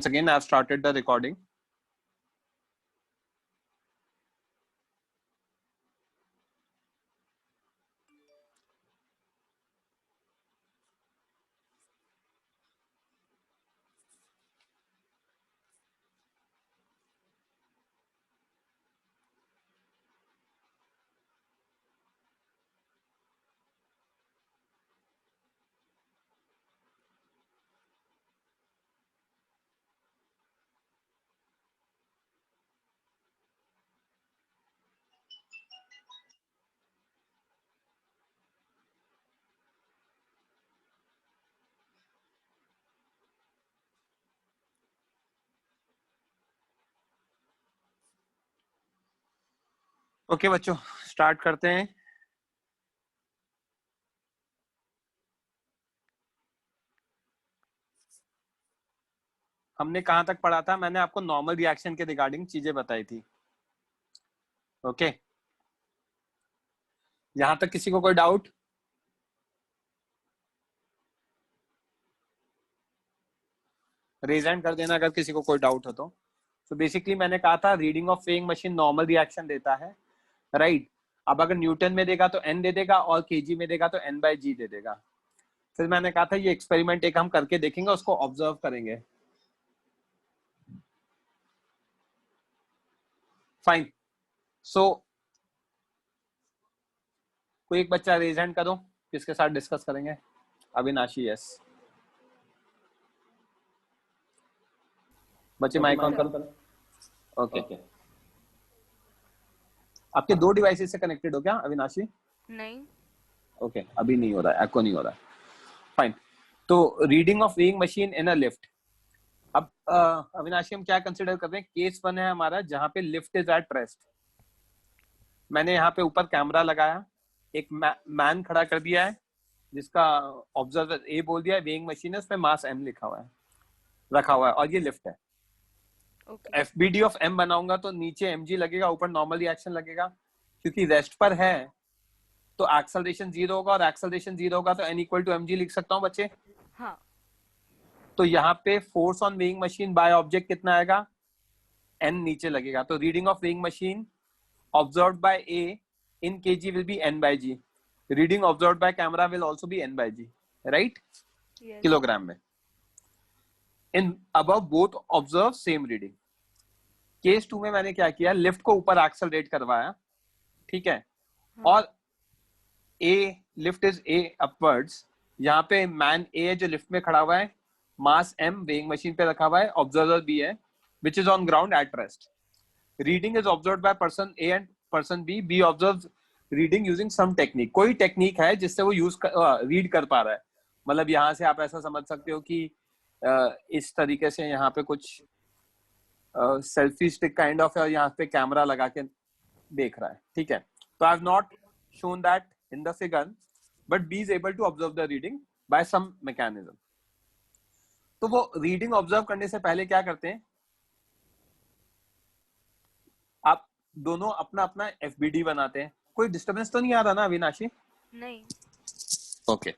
again, I've started the recording. Okay बच्चों, start करते हैं। हमने कहां तक पढ़ा था? मैंने आपको नॉर्मल रिएक्शन के रिगार्डिंग चीजें बताई थी। ओके, यहां तक किसी को कोई डाउट? रेज हैंड कर देना अगर किसी को कोई डाउट हो तो बेसिकली मैंने कहा था reading of weighing machine normal reaction देता है, राइट? अब अगर न्यूटन में देगा तो एन दे देगा और केजी में देगा तो एन बाय जी दे देगा। फिर मैंने कहा था ये एक्सपेरिमेंट एक हम करके देखेंगे, उसको ऑब्जर्व करेंगे। फाइन। सो कोई एक बच्चा रेज हैंड करो, किसके साथ डिस्कस करेंगे? अविनाशी, यस। बच्चे माइक ऑन करो। ओके, आपके दो डिवाइसेस से कनेक्टेड हो क्या अविनाशी? नहीं। ओके, अभी नहीं हो रहा है, एको नहीं हो रहा है। फाइन। तो reading of weighing machine in a lift. अब अविनाशी हम क्या कंसिडर कर रहे हैं? केस 1 है हमारा जहां पे लिफ्ट इज एट रेस्ट। मैंने यहाँ पे ऊपर कैमरा लगाया, एक मैन खड़ा कर दिया है जिसका ऑब्जर्वर ए बोल दिया है, वेइंग मशीन है, उसमें मास एम लिखा हुआ है, रखा हुआ है, और ये लिफ्ट है। एफबीडी ऑफ एम बनाऊंगा तो नीचे एमजी लगेगा, ऊपर नॉर्मल रिएक्शन लगेगा। क्योंकि रेस्ट पर है तो एक्सेलरेशन 0 होगा, और एक्सेलरेशन 0 होगा तो एन इक्वल टू एमजी लिख सकता हूँ बच्चे। हाँ। तो यहाँ पे force on weighing machine by object कितना आएगा? एन नीचे लगेगा। तो reading of weighing machine observed by A in KG will be N by G. Reading observed by camera will also be N by G, right? Kilogram में। In above both observe same reading. Case 2 में मैंने क्या किया? Lift को ऊपर accelerate करवाया, ठीक है? हाँ। और ए लिफ्ट इज ए अपवर्ड्स। यहाँ पे मैन ए है जो लिफ्ट में खड़ा हुआ है, मास एम वेइंग मशीन पे रखा हुआ है, ऑब्जर्वर बी है which is on ground at rest. Reading is observed by person A and person B. B observes reading using some technique. कोई टेक्निक है जिससे वो रीड कर पा रहा है। मतलब यहाँ से आप ऐसा समझ सकते हो कि इस तरीके से यहाँ पे कुछ सेल्फी स्टिक काइंड ऑफ है, और यहाँ पे कैमरा लगा के देख रहा है, ठीक है? तो I have not shown that in the figure, but B is able to observe the reading by some mechanism. तो वो रीडिंग ऑब्जर्व करने से पहले क्या करते हैं? आप दोनों अपना अपना एफबीडी बनाते हैं। कोई डिस्टर्बेंस तो नहीं आ रहा ना अविनाशी? नहीं। ओके।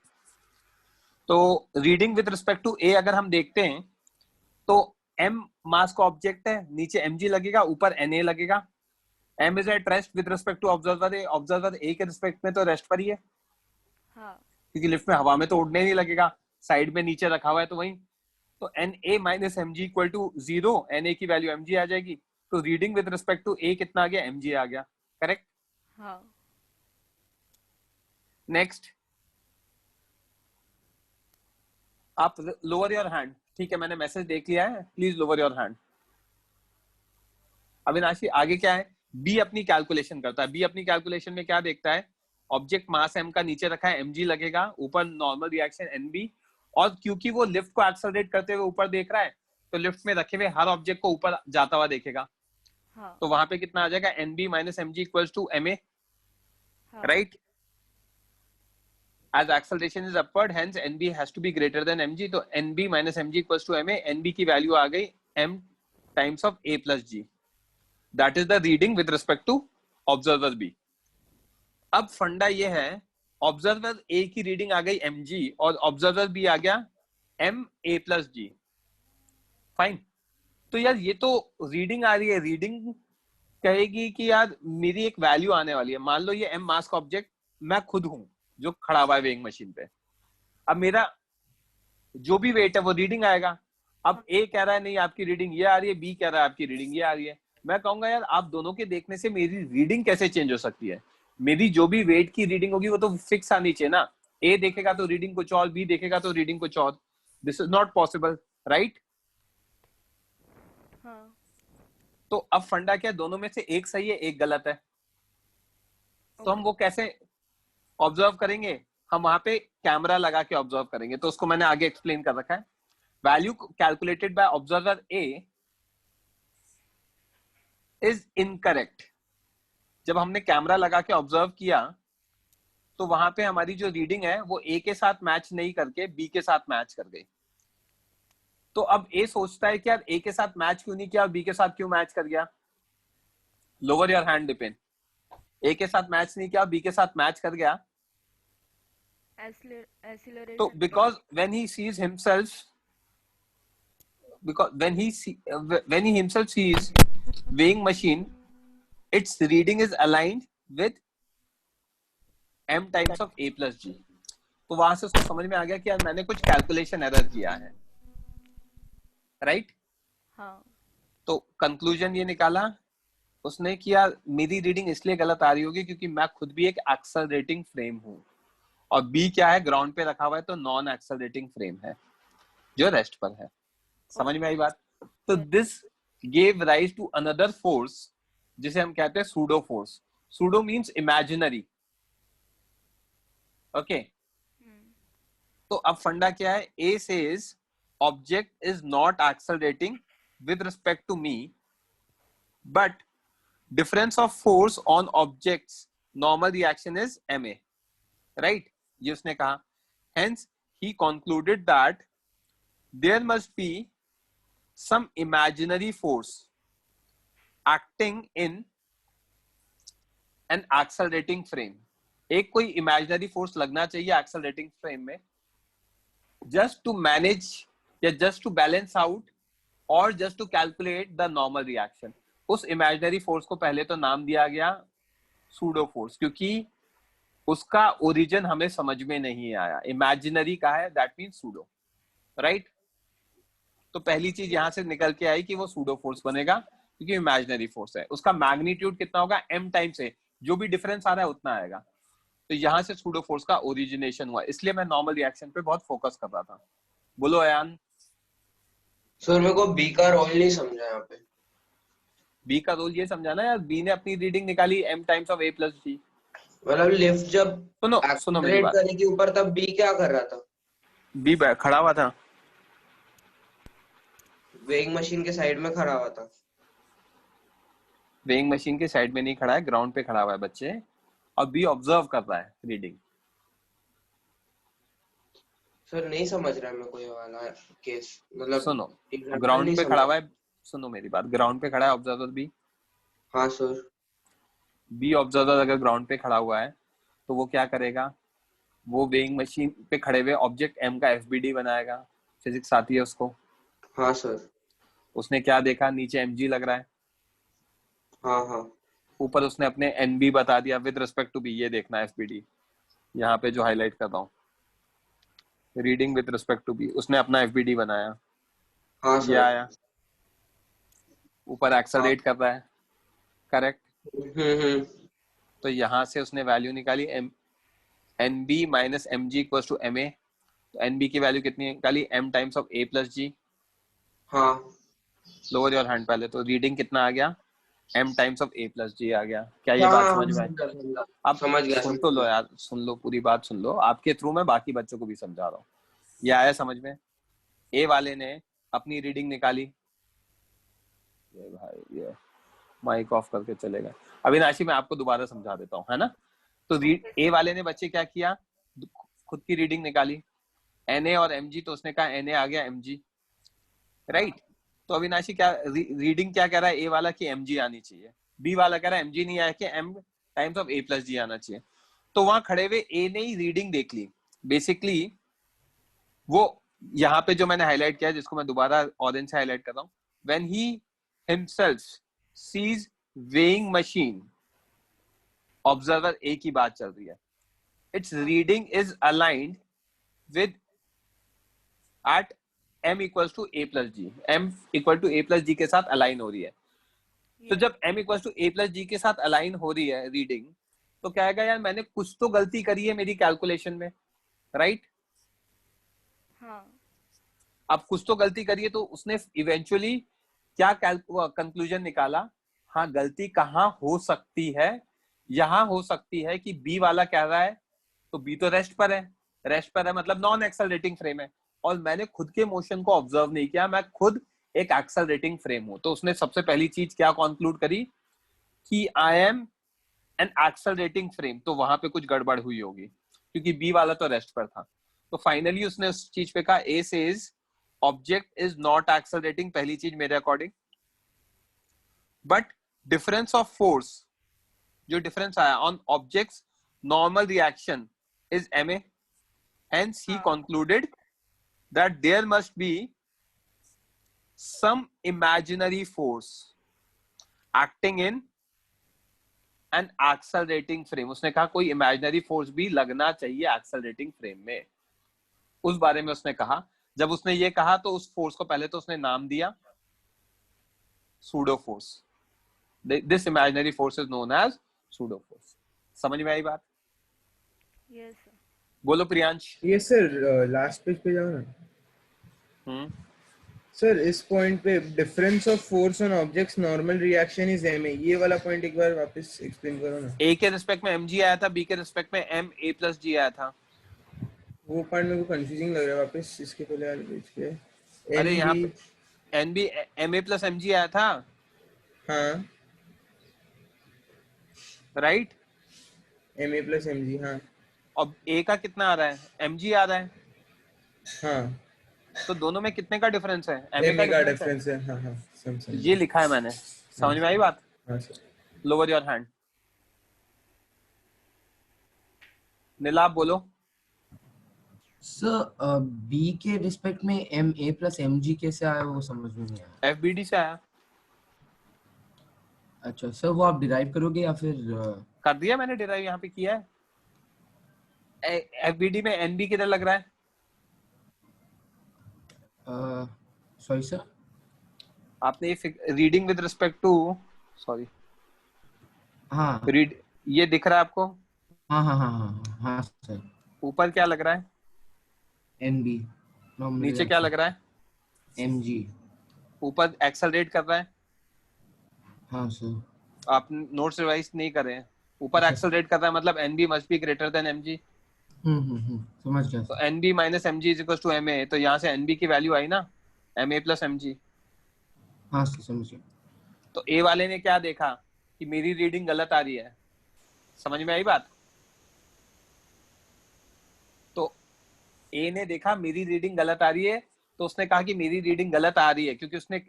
तो रीडिंग विद रिस्पेक्ट टू ए अगर हम देखते हैं तो m मास का ऑब्जेक्ट है, नीचे mg लगेगा, ऊपर na लगेगा। m is at rest with respect to observer A। Observer A के रिस्पेक्ट में तो रेस्ट पर ही है। हाँ। क्योंकि लिफ्ट में हवा में तो उड़ने नहीं लगेगा, साइड में नीचे रखा हुआ है तो वहीं। तो na minus mg equal to 0, na की वैल्यू mg आ जाएगी। तो reading with respect to a कितना आ गया? mg आ गया, करेक्ट? हाँ। नेक्स्ट, आप लोअर योर हैंड। ठीक है, मैंने मैसेज देख लिया है, प्लीज लोअर योर हैंड। अविनाशी आगे क्या है? बी अपनी कैलकुलेशन करता है। बी अपनी कैलकुलेशन में क्या देखता है? ऑब्जेक्ट मास एम का नीचे रखा है, mg लगेगा, ऊपर नॉर्मल रिएक्शन nb, और क्योंकि वो लिफ्ट को एक्सेलरेट करते हुए ऊपर देख रहा है तो लिफ्ट में रखे हुए हर ऑब्जेक्ट को ऊपर जाता हुआ देखेगा। हाँ। तो वहां पे कितना आ जाएगा? nb minus mg equals to ma, right? As acceleration is upward, hence nb has to be greater than mg. तो nb minus mg equals to ma। nb की वैल्यू आ गई m times of a plus g। That is the reading with respect to observer B। अब फंडा ये है, observer A की reading आ गई mg और ऑब्जर्वर B आ गया ma plus g। फाइन। तो यार ये तो रीडिंग आ रही है, रीडिंग कहेगी कि यार मेरी एक वैल्यू आने वाली है। मान लो ये एम मास्क ऑब्जेक्ट मैं खुद हूं जो खड़ा हुआ है वेइंग मशीन पे। अब मेरा जो भी वेट है वो रीडिंग आएगा। अब ए कह रहा है नहीं आपकी रीडिंग ये आ रही है, बी कह रहा है आपकी रीडिंग ये आ रही है। मैं कहूंगा यार आप दोनों के देखने से मेरी रीडिंग कैसे चेंज हो सकती है? मेरी जो भी वेट की रीडिंग होगी वो तो फिक्स आनी चाहिए ना। ए देखेगा तो रीडिंग कुछ और, बी देखेगा तो रीडिंग कुछ और। This is not possible, right? हाँ। तो अब फंडा क्या है, दोनों में से एक सही है एक गलत है। तो हम ओके। वो कैसे ऑब्जर्व करेंगे? हम वहां पे कैमरा लगा के ऑब्जर्व करेंगे। तो उसको मैंने आगे एक्सप्लेन कर रखा है। Value calculated by observer A is incorrect. जब हमने कैमरा लगा के ऑब्जर्व किया तो वहां पे हमारी जो रीडिंग है वो ए के साथ मैच नहीं करके बी के साथ मैच कर गई। तो अब ए सोचता है कि यार ए के साथ मैच क्यों नहीं किया और बी के साथ क्यों मैच कर गया? Lower your hand depend. A के साथ मैच नहीं किया, बी के साथ मैच कर गया। तो acceleration. Because when he sees himself, because when he himself sees weighing machine, its reading is aligned with m times of a plus g। तो वहां से उसको समझ में आ गया कि यार मैंने कुछ कैलकुलेशन एरर किया है, राइट? हाँ। तो कंक्लूजन ये निकाला उसने कि यार मेरी रीडिंग इसलिए गलत आ रही होगी क्योंकि मैं खुद भी एक एक्सेलरेटिंग फ्रेम हूं, और बी क्या है, ग्राउंड पे रखा हुआ है तो नॉन एक्सेलरेटिंग फ्रेम है जो रेस्ट पर है। समझ में आई बात? तो this gave rise to another force जिसे हम कहते हैं pseudo force. Pseudo means imaginary. Okay, तो अब फंडा क्या है? A says object is not accelerating with respect to me, but difference of force on objects normal reaction is ma, right? ये उसने कहा। Hence he concluded that there must be some imaginary force acting in an accelerating frame। एक कोई imaginary force लगना चाहिए accelerating frame में, just to manage या just to balance out और just to calculate the normal reaction। उस imaginary force को पहले तो नाम दिया गया सूडो फोर्स, क्योंकि उसका ओरिजिन हमें समझ में नहीं आया। इमेजिनरी का है, दैट मीन सूडो, राइट? तो पहली चीज यहां से निकल के आई कि वो सूडो फोर्स बनेगा क्योंकि इमेजिनरी फोर्स है। उसका मैग्नीट्यूड कितना होगा? m टाइम्स है, जो भी डिफरेंस आ रहा है उतना आएगा। तो यहां से सूडो फोर्स का ओरिजिनेशन हुआ, इसलिए मैं नॉर्मल रिएक्शन पे बहुत फोकस कर रहा था। बोलो अयान। सर मेरे को बी का रोल नहीं समझा यहाँ पे। बी का रोल ये समझाना यार, बी ने अपनी रीडिंग निकाली m times of a plus G. मतलब लिफ्ट जब सुनो सुनो मेरी एक्सीलरेट बात। करेगी ऊपर तब बी क्या कर रहा था? बी खड़ा हुआ था, वेइंग मशीन के साइड में खड़ा हुआ था। वेइंग मशीन के साइड में नहीं खड़ा है, ग्राउंड पे खड़ा हुआ है बच्चे, और बी ऑब्जर्व कर रहा है रीडिंग। सर नहीं समझ रहा मैं कोई वाला केस, मतलब सुनो, एग्जांपल ग्राउंड नहीं पे खड़ा समझ। हुआ है, सुनो मेरी बात, ग्राउंड पे खड़ा है ऑब्जर्वर बी। हाँ सर। बी ऑब्जर्वर अगर ग्राउंड पे खड़ा हुआ है तो वो क्या करेगा? वो वेइंग मशीन पे खड़े हुए ऑब्जेक्ट एम का एफबीडी बनाएगा। फिजिक्स आती है उसको। हाँ सर। उसने क्या देखा? नीचे एमजी लग रहा है, हाँ हाँ। ऊपर उसने अपने एनबी बता दिया विद रिस्पेक्ट टू बी। ये देखना एफबीडी यहाँ पे जो हाईलाइट कर रहा हूँ, reading with respect to B. उसने अपना एफबीडी बनाया, हाँ ये सर। आया, ऊपर हाँ। एक्सेलरेट कर रहा है, करेक्ट? हम्म। तो यहाँ से उसने वैल्यू निकाली M N B minus M G equal to M A. तो एन बी की वैल्यू कितनी निकाली? M times of A plus G. हाँ। लोअर योर हैंड पहले। तो रीडिंग कितना आ गया? m times of a plus G आ गया। क्या ये हाँ बात हाँ, समझ में आई? अब समझ गया सुन समझ तो लो गया। यार, सुन लो, पूरी बात सुन लो। आपके थ्रू मैं बाकी बच्चों को भी समझा रहा हूँ। ये आया समझ में? ए वाले ने अपनी रीडिंग निकाली। ये भाई ये माइक ऑफ करके चलेगा। अविनाशी मैं आपको दोबारा समझा देता हूँ, है ना? तो ए वाले ने बच्चे क्या किया? खुद की रीडिंग निकाली, Na और mg। तो उसने कहा Na आ गया mg, राइट? तो अविनाशी क्या रीडिंग क्या कह रहा है? ए वाला की mg आनी चाहिए, बी वाला कह रहा है mg नहीं आया कि m times of a plus G आना चाहिए। तो वहां खड़े हुए ए ने ही रीडिंग देख ली बेसिकली। वो यहाँ पे जो मैंने हाईलाइट किया है, जिसको मैं दोबारा ऑरेंज से हाईलाइट कर रहा हूँ, when he himself sees weighing machine, observer A की बात चल रही है, its reading is aligned with at m equals to a plus g, m equal to a plus g के साथ अलाइन हो रही है. तो जब m equals to a plus g के साथ अलाइन हो रही है रीडिंग, तो क्या आएगा यार, मैंने कुछ तो गलती करी है मेरी कैलकुलेशन में, राइट? हाँ. अब कुछ तो गलती करी है, तो उसने इवेंचुअली क्या कंक्लूजन निकाला, हाँ गलती कहाँ हो सकती है, यहाँ हो सकती है कि बी वाला कह रहा है, तो बी तो रेस्ट पर है, रेस्ट पर है मतलब नॉन एक्सेलरेटिंग फ्रेम है, और मैंने खुद के मोशन को ऑब्जर्व नहीं किया, मैं खुद एक एक्सेलरेटिंग फ्रेम हूं. तो उसने सबसे पहली चीज क्या कंक्लूड करी कि I am an accelerating frame. तो वहां पे कुछ गड़बड़ हुई होगी क्योंकि बी वाला तो रेस्ट पर था. तो फाइनली उसने उस चीज पे कहा A says object is not accelerating, पहली चीज मेरे according, but difference of force, जो डिफरेंस आया on objects normal reaction is ma, hence he concluded that there must be some imaginary force acting in an accelerating frame. उसने कहा कोई imaginary force भी लगना चाहिए accelerating frame में, उस बारे में उसने कहा. जब उसने ये कहा तो उस फोर्स को पहले तो उसने नाम दिया pseudo force. This imaginary force is known as pseudo force. समझ में आई बात? Yes sir. बोलो Priyansh. Yes sir. Last page पे जाओ ना सर. इस पॉइंट पे difference of force on objects normal reaction is ma, ये वाला पॉइंट एक बार वापस एक्सप्लेन करो ना. ए के रिस्पेक्ट में mg आया था, बी के रिस्पेक्ट में ma plus g आया था. वो पॉइंट मेरे को कंफ्यूजिंग लग रहा है. वापस इसके पहले वाले पेज पे अरे यहाँ पे nb ma plus mg आया था, हाँ राइट? ma plus mg, हाँ. अब a का कितना आ रहा है, mg आ रहा है, हाँ तो दोनों में कितने का डिफरेंस है? ma का डिफरेंस है. हाँ हाँ समझ. ये लिखा है मैंने. समझ में आई बात? हाँ sir. Lower your hand. Neela बोलो. सर बी के रिस्पेक्ट में M A plus M G कैसे आया वो समझ में नहीं आया. FBD से आया. अच्छा सर, वो आप डिराइव करोगे या फिर कर दिया मैंने डिराइव, यहाँ पे किया है. FBD में NB किधर लग रहा है? सॉरी सर, आपने ये reading with respect to, sorry, हाँ रीड, ये दिख रहा है आपको? हाँ हाँ हाँ हाँ हाँ सर. ऊपर क्या लग रहा है? N B. नीचे क्या लग रहा है? M G. ऊपर एक्सेलरेट कर रहा है. हाँ सर. आप नोट्स रिवाइज नहीं कर रहे हैं. ऊपर एक्सेलरेट कर रहा है मतलब NB must be greater than MG. समझ गया. तो NB minus MG is equals to MA, तो यहाँ से NB की वैल्यू आई ना, MA plus MG. हाँ सर समझ गया. तो A वाले ने क्या देखा कि मेरी रीडिंग गलत आ रही है. समझ में आई बात? तो A ने देखा मेरी रीडिंग गलत आ रही है, तो उसने कहा कि मेरी रीडिंग गलत आ रही है, क्योंकि उसने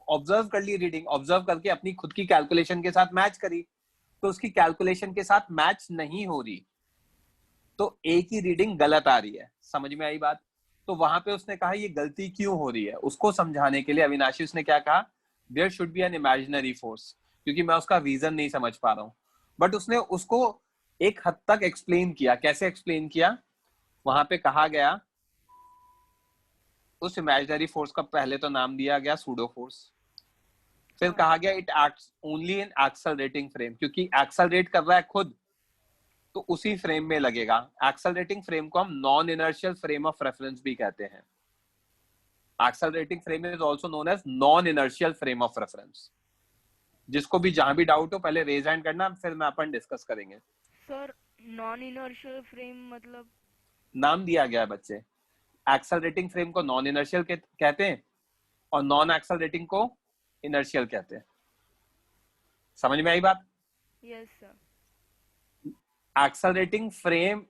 ऑब्जर्व कर ली रीडिंग, ऑब्जर्व करके अपनी खुद की कैलकुलेशन के साथ मैच करी, तो उसकी कैलकुलेशन के साथ मैच नहीं हो रही, तो A की रीडिंग गलत आ रही है. समझ में आई बात? तो वहां पे उसने कहा ये गलती क्यों हो रही है, उसको समझाने के लिए अविनाशी उसने क्या कहा, there should be an imaginary force, क्योंकि मैं उसका रीजन नहीं समझ पा रहा हूं. बट उसने उसको एक हद तक एक्सप्लेन किया. कैसे एक्सप्लेन किया? वहां पे कहा गया, उस इमेजिनरी फोर्स का पहले तो नाम दिया गया सूडो फोर्स, फिर कहा गया it acts only in accelerating frame, क्योंकि एक्सेलरेट कर रहा है खुद, तो उसी फ्रेम में लगेगा. एक्सेलरेटिंग फ्रेम को हम non inertial frame of reference भी कहते हैं. Accelerating frame is also known as non inertial frame of reference. जिसको भी जहां भी डाउट हो पहले रेज हैंड करना, फिर मैं अपन डिस्कस करेंगे. सर नॉन इनर्शियल फ्रेम मतलब? नाम दिया गया है बच्चे. एक्सेलरेटिंग फ्रेम को नॉन इनर्शियल कहते हैं और नॉन एक्सेलरेटिंग को इनर्शियल कहते हैं. समझ में आई बात? Yes sir. एक्सेलरेटिंग फ्रेम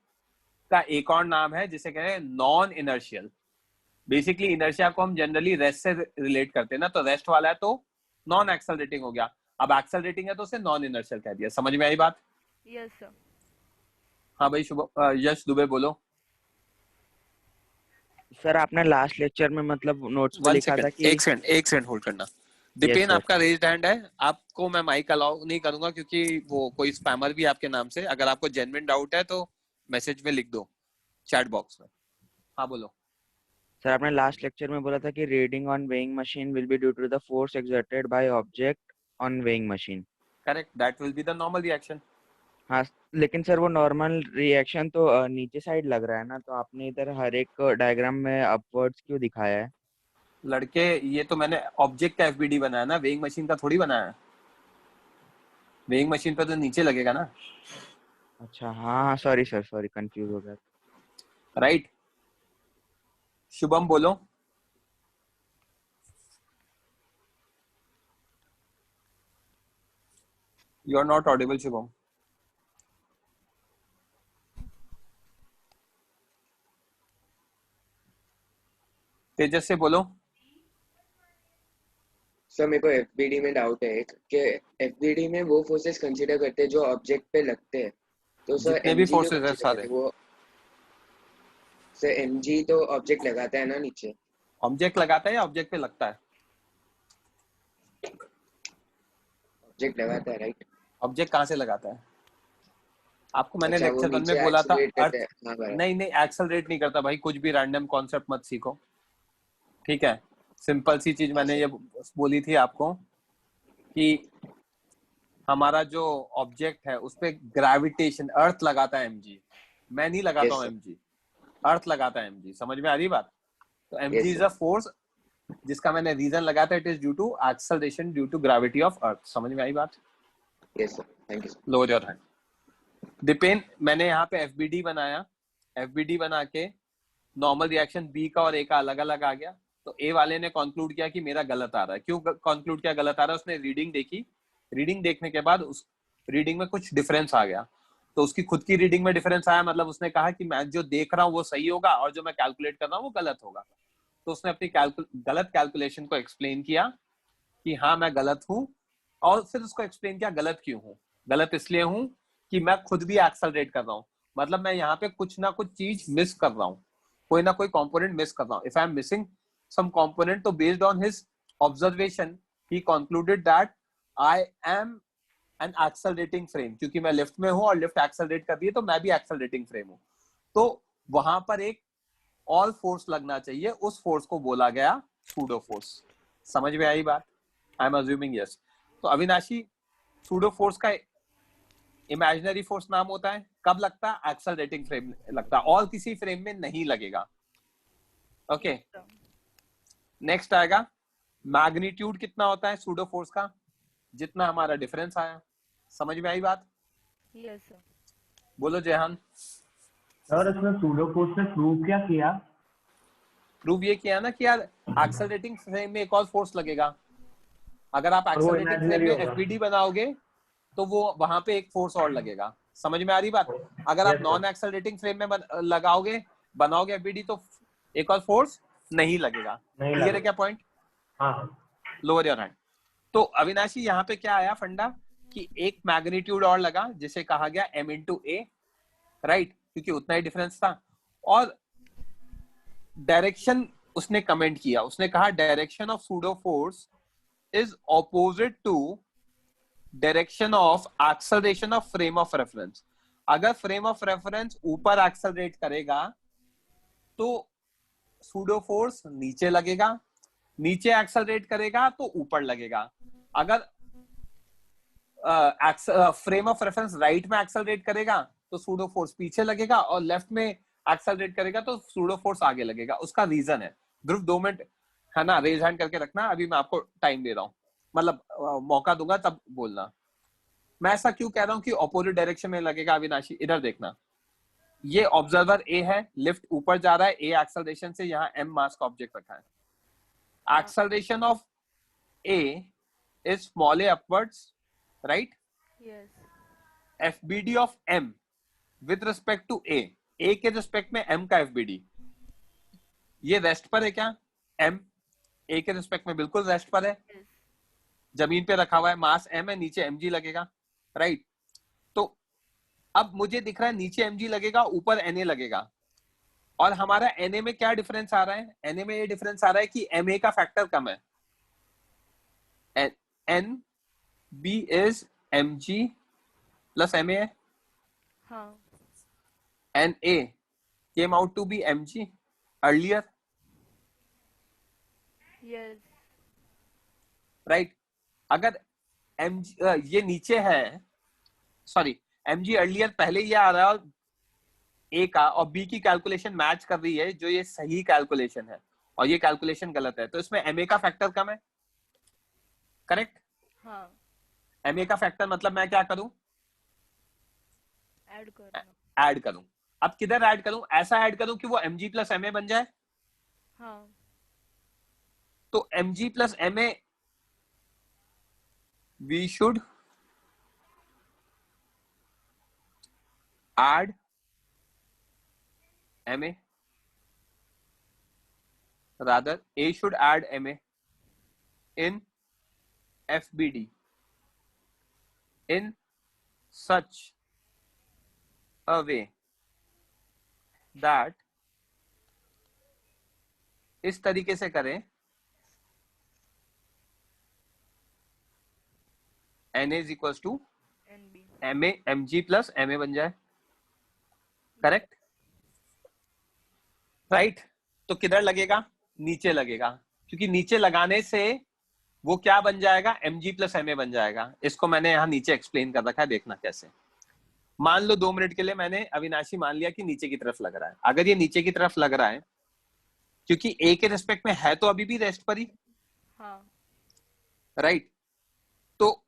का एक और नाम है जिसे कहते हैं नॉन इनर्शियल. बेसिकली इनर्शिया को हम जनरली रेस्ट से रिलेट करते हैं ना, तो रेस्ट वाला है तो नॉन एक्सेलरेटिंग हो गया. अब एक्सेलरेटिंग है तो उसे नॉन इनर्शियल कह दिया. समझ में आई बात? Yes sir. हाँ भाई यश दुबे बोलो. सर आपने लास्ट लेक्चर में मतलब नोट्स में लिखा था कि एक सेकंड होल्ड करना. दीपेन sir. आपका रेज्ड हैंड है, आपको मैं माइक अलाउ नहीं करूंगा क्योंकि वो कोई स्पैमर भी आपके नाम से। अगर आपको जेन्युइन डाउट है तो मैसेज में लिख दो चैट बॉक्स में। हाँ बोलो। सर आपने लास्ट लेक्चर में बोला था कि reading on weighing machine will be due to the force exerted by object on weighing machine. Correct, that will be the normal reaction. हाँ, लेकिन सर वो नॉर्मल रिएक्शन तो नीचे साइड लग रहा है ना, तो आपने इधर हर एक डायग्राम में अपवर्ड्स क्यों दिखाया है? लड़के ये तो मैंने ऑब्जेक्ट का एफबीडी बनाया ना, वेइंग मशीन का थोड़ी बनाया है। वेइंग मशीन पे तो नीचे लगेगा ना। अच्छा हाँ, सॉरी सर, सॉरी कंफ्यूज हो गया। राइट, शुभम बोलो। You are not audible Shubham. Tejas से बोलो। सर मेरे को एफबीडी में डाउट है एक कि एफबीडी में वो फोर्सेस कंसीडर करते हैं जो ऑब्जेक्ट पे लगते हैं, तो सर जितने भी एमजी क्यों फोर्सेस है कंसीडर सारे। करते हैं वो? सर एमजी तो ऑब्जेक्ट लगाता है ना नीचे। ऑब्जेक्ट लगाता है या ऑब्जेक्ट पे लगता है? ऑब्जेक्ट लगाता है, राइट? ऑब्जेक्ट कहाँ से लगाता है? आपको मैंने अच्छा, वो लेक्चर 1 में नीचे बोला था एक्सेलरेट करता अर्थ। है। हाँ बराबर। नहीं नहीं, एक्सेलरेट नहीं करता भाई, कुछ भी रैंडम कॉन्सेप्ट मत सीखो, ठीक है। सिंपल सी चीज मैंने ये बोली थी आपको कि हमारा जो ऑब्जेक्ट है उस पे ग्रेविटेशन अर्थ लगाता है एमजी, मैं नहीं लगाता हूँ एमजी, अर्थ लगाता है एमजी। समझ में आ रही बात? तो एमजी इज अ फोर्स जिसका मैंने रीजन लगाया था, it is due to acceleration due to gravity of earth. समझ में आई बात? Yes sir, thank you. Lower your hand. Deepen मैंने यहाँ पे एफबीडी बनाया, एफबीडी बना के नॉर्मल रिएक्शन बी का और ए का अलग अलग आ गया, तो ए वाले ने कंक्लूड किया कि मेरा गलत आ रहा है। क्यों कंक्लूड किया गलत आ रहा है? उसने रीडिंग देखी, रीडिंग देखने के बाद उस रीडिंग में कुछ डिफरेंस आ गया, तो उसकी खुद की रीडिंग में डिफरेंस आया, मतलब उसने कहा कि मैं जो देख रहा हूँ वो सही होगा और जो मैं कैलकुलेट कर रहा हूँ वो गलत होगा। तो उसने अपनी गलत कैलकुलेशन को एक्सप्लेन किया कि हाँ मैं गलत हूँ, और फिर उसको एक्सप्लेन किया गलत क्यों हूँ। गलत इसलिए हूँ कि मैं खुद भी एक्सेलरेट कर रहा हूँ, मतलब मैं यहाँ पे कुछ ना कुछ चीज मिस कर रहा हूँ, कोई ना कोई कंपोनेंट मिस कर रहा हूँ। If I am missing some component, तो based on his observation he concluded that I am an accelerating frame, क्योंकि मैं लिफ्ट में हूँ और लिफ्ट एक्सेलरेट कर रही है तो मैं भी एक्सेलरेटिंग फ्रेम हूँ। तो वहां पर एक ऑल फोर्स लगना चाहिए, उस फोर्स को बोला गया सूडो फोर्स। समझ में आई बात? आई एम अज्यूमिंग यस। तो अविनाशी, सूडो फोर्स का इमेजिनरी फोर्स नाम होता है, कब लगता है? एक्सेलरेटिंग फ्रेम लगता है, और किसी फ्रेम में नहीं लगेगा। ओके, नेक्स्ट आएगा मैग्नीट्यूड कितना होता है सूडो फोर्स का, जितना हमारा डिफरेंस आया। समझ में आई बात? Yes sir. बोलो जयहान। सर इसमें सूडो फोर्स ने प्रूव क्या किया? प्रूव ये किया ना कि यार एक्सेलरेटिंग फ्रेम में एक और फोर्स लगेगा। अगर आप एक्सेलरेटिंग फ्रेम में एफबीडी बनाओगे तो वो वहां पे एक फोर्स और लगेगा। समझ में आ रही बात? अगर आप नॉन एक्सेलरेटिंग फ्रेम में बनाओगे एफबीडी तो एक और फोर्स नहीं लगेगा। क्लियर है क्या पॉइंट? हाँ। Lower your hand. तो अविनाशी यहाँ पे क्या आया फंडा कि एक मैग्नीट्यूड और लगा जिसे कहा गया m इंटू ए, राइट, क्योंकि उतना ही डिफरेंस था। और डायरेक्शन उसने कमेंट किया, उसने कहा direction of pseudo force is opposite to direction of acceleration of frame of reference. अगर फ्रेम ऑफ रेफरेंस ऊपर एक्सेलरेट करेगा तो सूडो फोर्स नीचे लगेगा, नीचे एक्सेलरेट करेगा तो ऊपर लगेगा। अगर फ्रेम ऑफ रेफरेंस राइट में एक्सेलरेट करेगा तो सूडो फोर्स पीछे लगेगा, और लेफ्ट में एक्सेलरेट करेगा तो सूडो फोर्स आगे लगेगा। उसका रीजन है। ध्रुव 2 मिनट है ना, रेज हैंड करके रखना, अभी मैं आपको टाइम दे रहा हूँ, मतलब मौका दूंगा तब बोलना। मैं ऐसा क्यों कह रहा हूँ कि ऑपोजिट डायरेक्शन में लगेगा? अविनाशी इधर देखना, ये ऑब्जर्वर ए है, लिफ्ट ऊपर जा रहा है, ए एक्सेलरेशन से, यहाँ m मास का ऑब्जेक्ट रखा है। Acceleration of A is small a upwards, right? Yes. FBD of m with respect to a, a के रिस्पेक्ट में m का एफबीडी, ये रेस्ट पर है क्या? m a के रिस्पेक्ट में बिल्कुल रेस्ट पर है, यस। जमीन पे रखा हुआ है, मास m है, नीचे mg लगेगा, राइट? तो अब मुझे दिख रहा है नीचे mg लगेगा, ऊपर na लगेगा, और हमारा na में क्या डिफरेंस आ रहा है? na में ये डिफरेंस आ रहा है कि ma का फैक्टर कम है। N B is M G plus M A, हाँ and A came out to be M G earlier, yes right? अगर एम ये नीचे है, सॉरी एम जी अर्लियर पहले ये आ रहा है और ए का और बी की कैलकुलेशन मैच कर रही है, जो ये सही कैलकुलेशन है और ये कैलकुलेशन गलत है, तो इसमें एम ए का फैक्टर कम है, करेक्ट? हाँ एम ए का फैक्टर मतलब मैं क्या करूं? ऐड करना, ऐड करूं। अब किधर ऐड करूं? ऐसा ऐड करूं कि वो M G plus M A बन जाए। हाँ तो M G plus M A we should add MA, rather A should add MA in FBD in such a way that इस तरीके से करें NA is equals to NB, MA MG plus MA बन जाए, करेक्ट? राइट? तो किधर लगेगा? नीचे लगेगा, क्योंकि नीचे लगाने से वो क्या बन जाएगा? mg प्लस ma बन जाएगा। इसको मैंने यहाँ नीचे एक्सप्लेन कर रखा है, देखना कैसे। मान लो 2 मिनट के लिए मैंने अविनाशी मान लिया कि नीचे की तरफ लग रहा है। अगर ये नीचे की तरफ लग रहा है, क्योंकि a के रिस्पेक्ट में है तो अभी भी रेस्ट पर ही, हाँ राइट? तो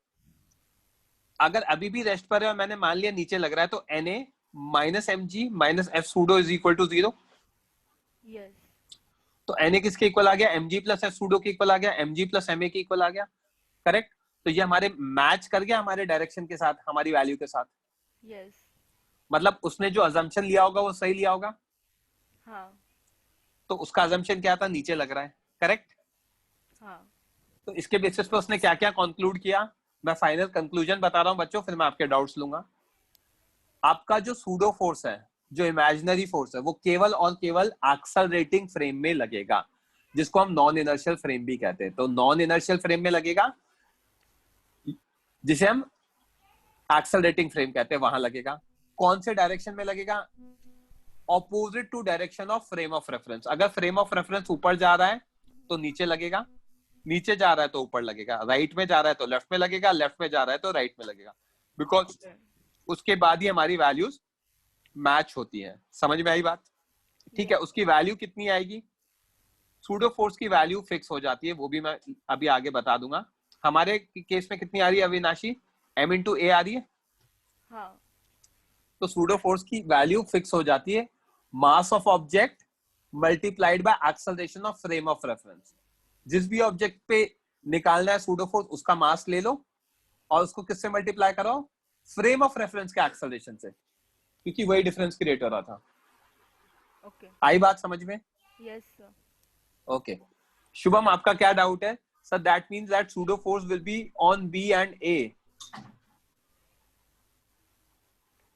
अगर अभी भी रेस्ट पर है और मैंने मान लिया नीचे लग रहा है, तो na minus M G minus F pseudo is equal to 0। Yes तो Na किसके इक्वल आ गया? mg प्लस एफ सूडो के इक्वल आ गया, mg प्लस ma के इक्वल आ गया, करेक्ट? तो ये हमारे मैच कर गया हमारे डायरेक्शन के साथ, हमारी वैल्यू के साथ। यस मतलब उसने जो अजम्पशन लिया होगा वो सही लिया होगा। हाँ तो उसका अजम्पशन क्या था? नीचे लग रहा है, करेक्ट? हाँ तो इसके बेसिस पे उसने क्या क्या कंक्लूड किया, मैं फाइनल कंक्लूजन बता रहा हूं बच्चों, फिर मैं आपके डाउट्स लूंगा। आपका जो सूडो फोर्स है, जो इमेजिनरी फोर्स है, वो केवल और केवल एक्सेलरेटिंग फ्रेम में लगेगा, जिसको हम नॉन इनर्शियल फ्रेम भी कहते हैं। तो नॉन इनर्शियल फ्रेम में लगेगा, जिसे हम एक्सेलरेटिंग फ्रेम कहते हैं, वहां लगेगा। कौन से डायरेक्शन में लगेगा? Opposite to direction of frame of reference. अगर फ्रेम ऑफ रेफरेंस ऊपर जा रहा है तो नीचे लगेगा, नीचे जा रहा है तो ऊपर लगेगा, राइट में जा रहा है तो लेफ्ट में लगेगा, लेफ्ट में जा रहा है तो राइट में लगेगा, बिकॉज उसके बाद ही हमारी वैल्यूज मैच होती है। समझ में आई बात? ठीक है। उसकी वैल्यू कितनी आएगी? सूडो फोर्स की वैल्यू फिक्स हो जाती है, वो भी मैं अभी आगे बता दूंगा। हमारे केस में कितनी आ रही है अविनाशी? m इंटू ए आ रही है। हाँ तो सूडो फोर्स की वैल्यू फिक्स हो जाती है, mass of object multiplied by acceleration of frame of reference. जिस भी ऑब्जेक्ट पे निकालना है सूडो फोर्स, उसका मास ले लो और उसको किससे मल्टीप्लाई करो? फ्रेम ऑफ रेफरेंस के एक्सेलरेशन से, क्योंकि वही डिफरेंस क्रिएट हो रहा था। ओके आई बात समझ में? Yes sir okay. शुभम, आपका क्या डाउट है? Sir that means that pseudo force will be on B and A,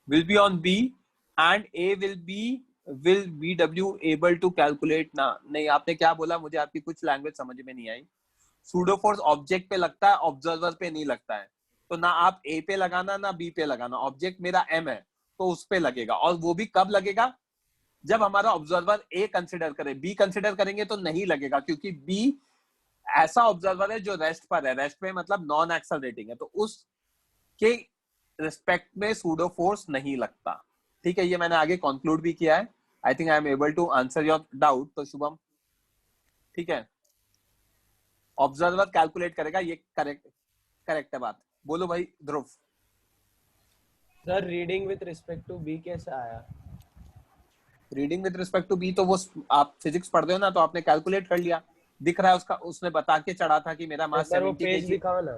will be on B and A will BW able to calculate ना? नहीं, आपने क्या बोला? मुझे आपकी कुछ लैंग्वेज समझ में नहीं आई। सूडो फोर्स ऑब्जेक्ट पे लगता है, ऑब्जर्वर पे नहीं लगता है। तो ना आप A पे लगाना ना B पे लगाना। ऑब्जेक्ट मेरा M है तो उस पे लगेगा, और वो भी कब लगेगा? जब हमारा ऑब्जर्वर A कंसिडर करे। B कंसिडर करेंगे तो नहीं लगेगा, क्योंकि B ऐसा ऑब्जर्वर है जो रेस्ट पर है। रेस्ट पे मतलब नॉन एक्सेलरेटिंग है, तो उसके रिस्पेक्ट में सूडो फोर्स नहीं लगता। ठीक है, ये मैंने आगे कंक्लूड भी किया है। I think I am able to answer your doubt. तो शुभम, ठीक है, ऑब्जर्वर कैलकुलेट करेगा, ये करेक्ट है बात। बोलो भाई Dhruv. Sir reading with respect to B कैसे आया? Reading with respect to B तो वो आप फिजिक्स पढ़ते हो ना, तो आपने कैलकुलेट कर लिया, दिख रहा है उसका, उसने बता के चढ़ा था कि मेरा मास 70 पेज kg। दिखाओ ना।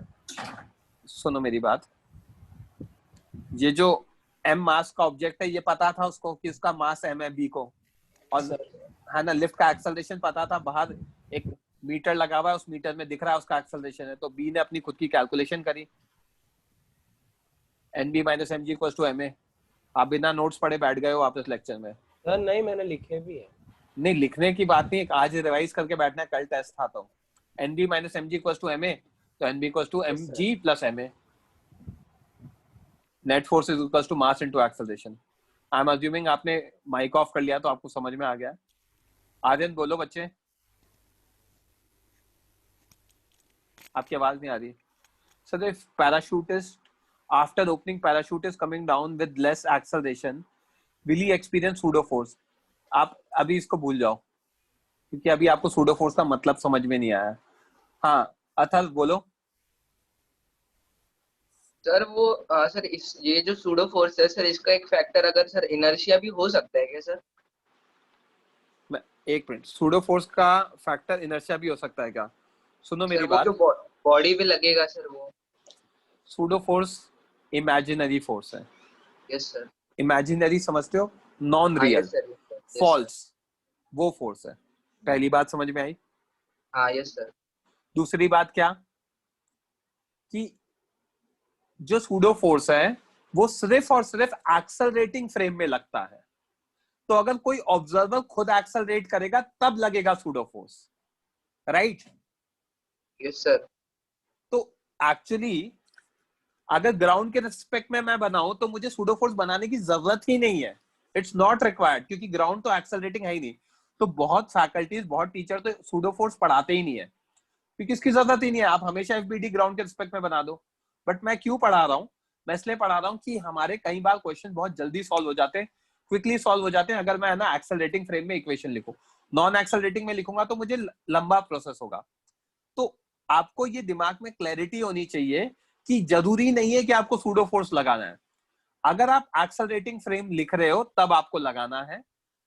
सुनो मेरी बात, ये जो m मास का ऑब्जेक्ट है, ये पता था उसको कि उसका मास m है b को, और है ना, लिफ्ट का एक्सेलरेशन पता था, बाहर एक मीटर लगा हुआ है, उस मीटर में दिख रहा है उसका एक्सेलरेशन है। तो b ने अपनी खुद की कैलकुलेशन करी, nb minus mg equals to ma। आप बिना नोट्स पढ़े बैठ गए हो आप इस लेक्चर में। सर नहीं, मैंने लिखे भी है। नहीं, लिखने की बात नहीं, आज रिवाइज करके बैठना है, कल टेस्ट था। तो nb minus mg equals to ma, तो NB equals to Yes, sir. mg plus ma. Net force is equals to mass into acceleration. I am assuming आपने माइक ऑफ कर लिया तो आपको समझ में आ गया. आर्यन बोलो बच्चे, आपकी आवाज नहीं आ रही. So the parachutist, after opening parachute is coming down with less acceleration, will he experience pseudo force? आप अभी इसको भूल जाओ क्योंकि अभी आपको pseudo force का मतलब समझ में नहीं आया. हाँ अथर्व बोलो. सर वो सर इस ये जो सूडो फोर्स है सर, इसका एक फैक्टर अगर सर इनर्शिया भी हो सकता है क्या सर? एक मिनट, सूडो फोर्स का फैक्टर इनर्शिया भी हो सकता है क्या? सुनो मेरी सर वो बात. जो बॉडी पे लगेगा सर वो. सूडो फोर्स इमेजिनरी फोर्स है. Yes sir. इमेजिनरी समझते हो, नॉन हाँ रियल, यस सर. फॉल्स, वो फोर्स है. पहली बात समझ में आई. हाँ यस सर. दूसरी बात क्या कि जो सूडो फोर्स है वो सिर्फ और सिर्फ एक्सेलरेटिंग फ्रेम में लगता है. तो अगर कोई ऑब्जर्वर खुद एक्सेलरेट करेगा तब लगेगा pseudo force, right? Yes sir. तो एक्चुअली अगर ग्राउंड के रिस्पेक्ट में मैं बनाऊं तो मुझे सूडो फोर्स बनाने की जरूरत ही नहीं है. इट्स नॉट रिक्वायर्ड क्योंकि ग्राउंड तो एक्सेलरेटिंग है ही नहीं. तो बहुत फैकल्टीज, बहुत टीचर तो सूडो फोर्स पढ़ाते ही नहीं है क्योंकि इसकी जरूरत ही नहीं है. आप हमेशा एफबीडी ग्राउंड के रिस्पेक्ट में बना दो. बट मैं क्यों पढ़ा रहा हूँ? मैं इसलिए पढ़ा रहा हूँ कि हमारे कई बार क्वेश्चन बहुत जल्दी सॉल्व हो जाते हैं, क्विकली सॉल्व हो जाते हैं अगर मैं ना एक्सेलरेटिंग फ्रेम में इक्वेशन लिखूं. नॉन एक्सेलरेटिंग में लिखूंगा तो मुझे लंबा प्रोसेस होगा. तो आपको ये दिमाग में क्लैरिटी होनी चाहिए कि जरूरी नहीं है कि आपको सूडो फोर्स लगाना है. अगर आप एक्सेलरेटिंग फ्रेम लिख रहे हो तब आपको लगाना है.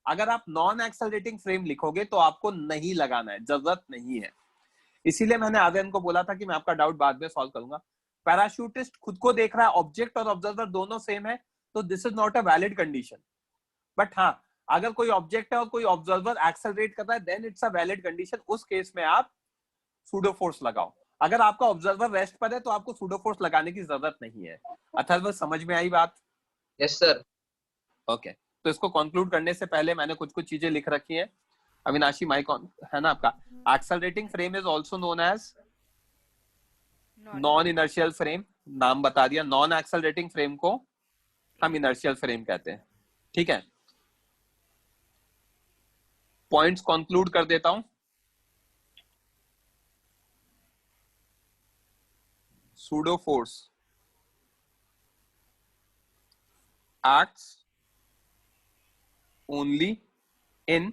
अगर आप नॉन एक्सेलरेटिंग फ्रेम लिखोगे तो आपको नहीं लगाना है, जरूरत नहीं है. इसीलिए मैंने आर्यन को बोला था कि मैं आपका डाउट बाद में सॉल्व करूंगा. पैराशूटिस्ट खुद को देख रहा है, ऑब्जेक्ट और ऑब्जर्वर दोनों सेम है, तो this is not a valid condition. But हाँ, अगर कोई ऑब्जेक्ट है और कोई ऑब्जर्वर एक्सेलरेट कर रहा है then it's a valid condition. उस केस में आप सूडो फोर्स लगाओ. अगर आपका ऑब्जर्वर रेस्ट पर है तो आपको सूडो फोर्स लगाने की जरूरत नहीं है. अथर्व समझ में आई बात? Yes sir. ओके. तो इसको कंक्लूड करने से पहले मैंने कुछ कुछ चीजें लिख रखी हैं. अविनाशी माइक ऑन है ना आपका? Accelerating frame is also known as non inertial frame. नाम बता दिया. नॉन एक्सेलरेटिंग फ्रेम को हम इनर्शियल फ्रेम कहते हैं. ठीक है, पॉइंट्स कंक्लूड कर देता हूं. Pseudo force acts only in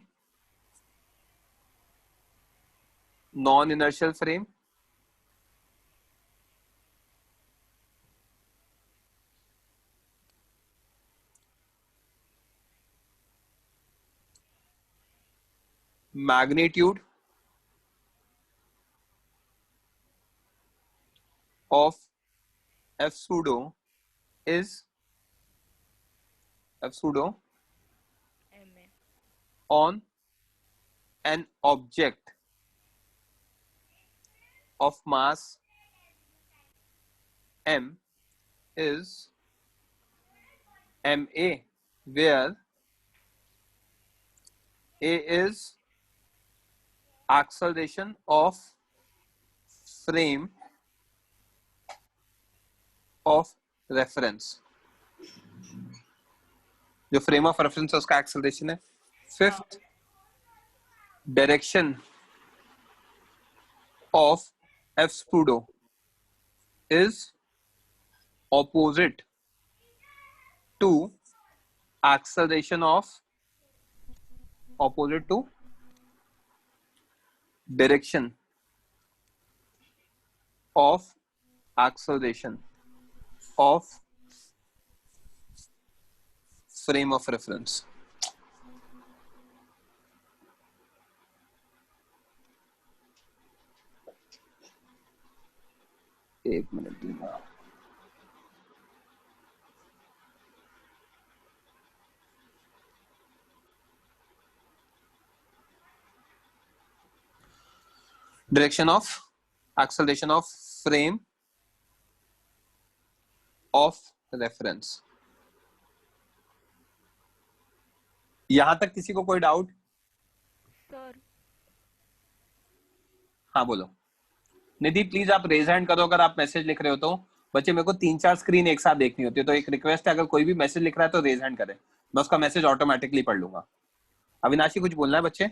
non-inertial frame, magnitude of F pseudo is F pseudo MA. on an object of mass m is ma, where a is acceleration of frame of reference. जो frame of reference है उसका acceleration है. Fifth, direction of F pseudo is opposite to acceleration of direction of acceleration of frame of reference. एक minute दूंगा. Direction of acceleration of frame of reference. यहां तक किसी को कोई डाउट? सर हाँ बोलो. निधि प्लीज आप रेज हैंड करो अगर आप मैसेज लिख रहे हो तो। बच्चे मेरे को 3-4 स्क्रीन एक साथ देखनी होती है, तो एक रिक्वेस्ट है, अगर कोई भी मैसेज लिख रहा है तो रेज हैंड करे, मैं उसका मैसेज ऑटोमेटिकली पढ़ लूंगा। अविनाशी कुछ बोलना है बच्चे?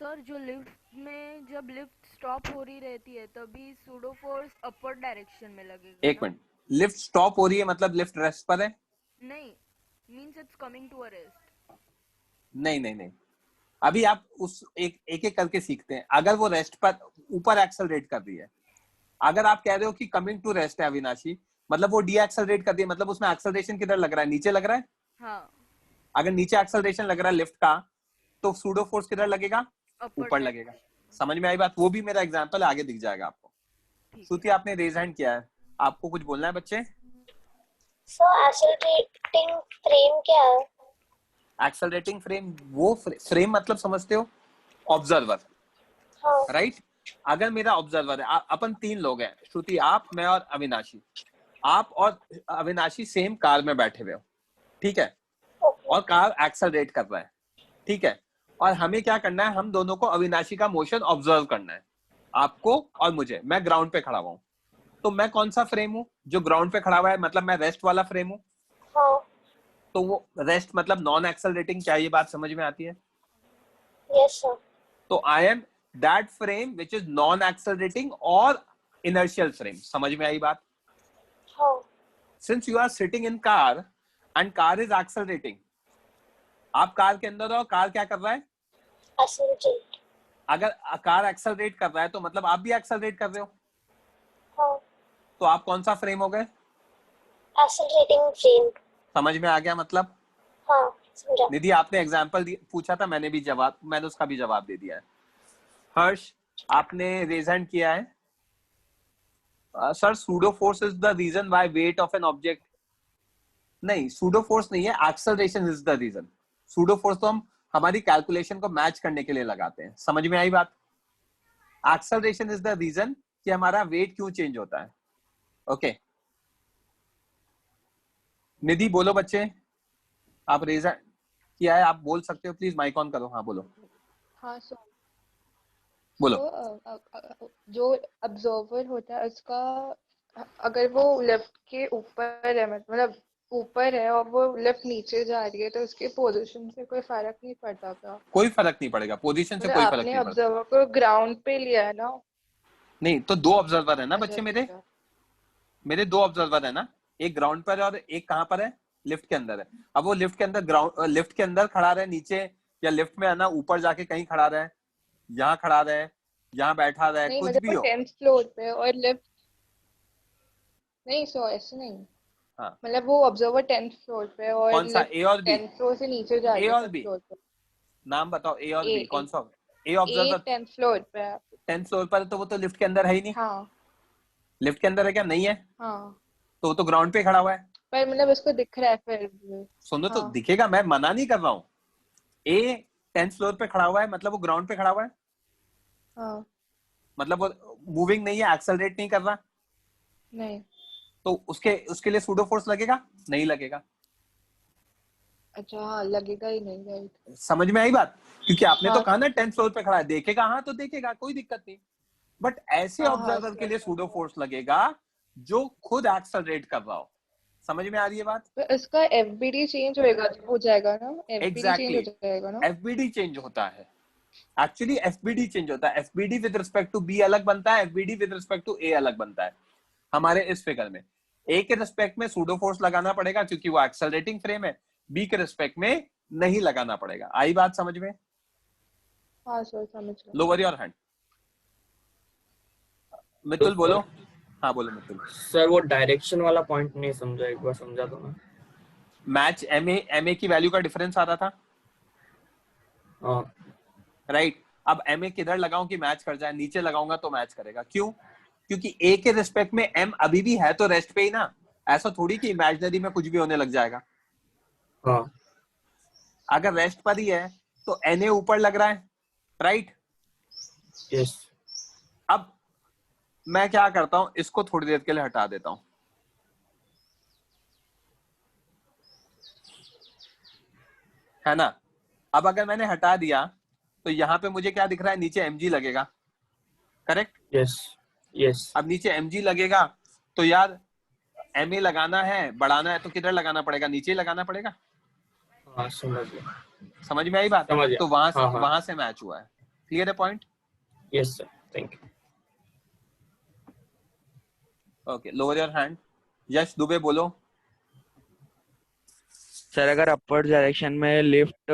सर जो लिफ्ट में जब लिफ्ट स्टॉप हो रही रहती है तभी सूडो फोर्स अपवर्ड डायरेक्शन में लगेगा। एक मिनट, लिफ्ट स्टॉप हो रही है मतलब लिफ्ट रेस्ट पर है? नहीं, means it's coming to a rest. नहीं नहीं नहीं, अभी आप उस एक एक करके सीखते हैं। अगर वो रेस्ट पर ऊपर एक्सेलरेट कर रही है, अगर आप कह रहे हो कि कमिंग टू रेस्ट है अविनाशी, मतलब वो डी एक्सेलरेट कर रही है, मतलब उसमें एक्सेलरेशन किधर लग रहा है? नीचे लग रहा है। हाँ, अगर नीचे एक्सेलरेशन लग रहा है लिफ्ट का, तो सूडो फोर्स किधर लगेगा? upward ऊपर लगेगा। समझ में आई बात? वो भी मेरा एग्जांपल आगे दिख जाएगा आपको। ठीक श्रुति है। आपने रेज हैंड किया है, आपको कुछ बोलना है बच्चे? सो एक्सेलरेटिंग फ्रेम क्या है? एक्सेलरेटिंग फ्रेम, वो फ्रेम मतलब समझते हो? ऑब्जर्वर, हाँ राइट? अगर मेरा ऑब्जर्वर है, अपन 3 लोग हैं, श्रुति, आप, मैं और अविनाशी। आप और अविनाशी सेम कार में बैठे हुए हो, ठीक है, और कार एक्सेलरेट कर रहा है, ठीक है, और हमें क्या करना है, हम दोनों को अविनाशी का मोशन ऑब्जर्व करना है, आपको और मुझे। मैं ग्राउंड पे खड़ा हुआ हूं, तो मैं कौन सा फ्रेम हूं? जो ग्राउंड पे खड़ा हुआ है, मतलब मैं रेस्ट वाला फ्रेम हूं। हाँ तो वो रेस्ट मतलब नॉन एक्सेलरेटिंग, क्या ये बात समझ में आती है? Yes sir. तो I am that frame which is non accelerating और इनर्शियल फ्रेम। समझ में आई बात? हाँ since you are sitting in car and car is accelerating, आप कार के अंदर हो, कार क्या कर रहा है? एक्सेलरेट। अगर कार एक्सेलरेट कर रहा है तो मतलब आप भी एक्सेलरेट कर रहे हो, हाँ तो आप कौन सा फ्रेम हो गए? Accelerating frame. समझ में आ गया मतलब? हाँ समझा। निधि आपने एग्जांपल पूछा था, मैंने उसका भी जवाब दे दिया है। हर्ष आपने रेज हैंड किया है। Sir pseudo force is the reason why weight of an object. नहीं, सूडो फोर्स नहीं है, acceleration is the reason. Pseudo force तो हम हमारी कैलकुलेशन को मैच करने के लिए लगाते हैं। समझ में आई बात? एक्सेलरेशन इज द रीजन कि हमारा वेट क्यों चेंज होता है। ओके निधि बोलो बच्चे, आप रेज किया है, आप बोल सकते हो, प्लीज माइक ऑन करो। हाँ बोलो हाँ सर। बोलो। तो जो ऑब्जर्वर होता है उसका, अगर वो लेफ्ट के ऊपर है, मतलब ऊपर है और वो लेफ्ट नीचे जा रही है, तो उसके पोजीशन से कोई फर्क नहीं पड़ता क्या? कोई फर्क नहीं पड़ेगा, पोजीशन से मतलब कोई फर्क आपने नहीं पड़ता। ऑब्जर्वर को ग्राउंड पे लिया है ना? नहीं तो 2 ऑब्जर्वर है ना अच्छा बच्चे, अच्छा। मेरे 2 ऑब्जर्वर है ना, एक ग्राउंड पर है और एक कहाँ पर है? लिफ्ट के अंदर है। अब वो लिफ्ट के अंदर लिफ्ट के अंदर खड़ा रहे नीचे, या लिफ्ट में है ना ऊपर जाके कहीं खड़ा रहे, यहाँ खड़ा रहे, यहाँ बैठा रहे, नहीं कुछ मतलब भी वो हो। 10th फ्लोर पे और लिफ्ट नहीं, सो ऐसे नहीं। हाँ मतलब वो ऑब्जर्वर 10th फ्लोर पे और कौन सा, लिफ्ट ए और बी? 10th फ्लोर से नीचे जा ए रही है और 5th बी, फ्लोर पे। नाम बताओ, ए और ए बी कौन ए सा? ए ए ऑब्जर्वर 10th फ्लोर पे है। 10th फ्लोर पर, तो वो तो लिफ्ट के अंदर है ही नहीं। हाँ लिफ्ट के अंदर है क्या? नहीं है, हाँ, तो वो तो ग्राउंड पे खड़ा हुआ है। पर मतलब उसको दिख रहा है फिर भी। सुनो तो हाँ दिखेगा, मैं मना नहीं कर रहा हूँ। ए 10th फ्लोर पे खड़ा हुआ है, मतलब वो ग्राउंड पे खड़ा हुआ है, हाँ। मतलब वो मूविंग नहीं है, एक्सेलरेट नहीं कर रहा, नहीं। तो उसके लिए सूडो फोर्स लगेगा? नहीं लगेगा। अच्छा हाँ, लगेगा ही नहीं, राइट। समझ में आई बात? क्योंकि आपने तो हाँ कहा ना 10th फ्लोर पे खड़ा है, देखेगा, हाँ तो देखेगा, कोई दिक्कत नहीं। बट ऐसे हाँ हाँ ऑब्जर्वर के लिए सर। सूडो फोर्स लगेगा जो खुद एक्सेलरेट कर रहा हो। समझ में आ रही है बात? तो इसका एफबीडी चेंज हो जाएगा ना? एफबीडी चेंज हो एग्जैक्टली, जाएगा ना? एफबीडी चेंज होता है। एक्चुअली एफबीडी चेंज होता है। FBD with respect to B अलग बनता है, FBD with respect to A अलग बनता है। हमारे इस फिगर में ए के रिस्पेक्ट में सूडो फोर्स लगाना पड़ेगा क्योंकि वो एक्सेलरेटिंग फ्रेम है, बी के रिस्पेक्ट में नहीं लगाना पड़ेगा। आई बात समझ में? हाँ सर, समझ गया। Lower your hand. मितुल बोलो। हाँ बोलो मितुल। सर वो डायरेक्शन वाला पॉइंट नहीं समझा, एक बार समझा दो ना। मैच एमए की वैल्यू का डिफरेंस आ रहा था, हाँ राइट? अब एमए किधर लगाऊं कि मैच कर जाए? नीचे लगाऊंगा तो मैच करेगा। क्यों? क्योंकि ए के रिस्पेक्ट में एम अभी भी है तो रेस्ट पे ही ना, ऐसा थोड़ी कि इमेजिनरी में कुछ भी होने लग जाएगा। हाँ अगर रेस्ट पर ही है तो एनए ऊपर लग रहा है, राइट? यस। अब मैं क्या करता हूं, इसको थोड़ी देर के लिए हटा देता हूं, है ना? अब अगर मैंने हटा दिया तो यहां पे मुझे क्या दिख रहा है? नीचे mg लगेगा, करेक्ट? यस। यस अब नीचे mg लगेगा तो यार ma लगाना है, बढ़ाना है तो किधर लगाना पड़ेगा? नीचे लगाना पड़ेगा। हाँ समझ गया समझ में आई बात? समझ गया तो हाँ हाँ वहां से मैच हुआ है। क्लियर है point? Yes sir thank you okay, lower your hand. Yash Dubey बोलो। सर अगर अपवर्ड डायरेक्शन में लिफ्ट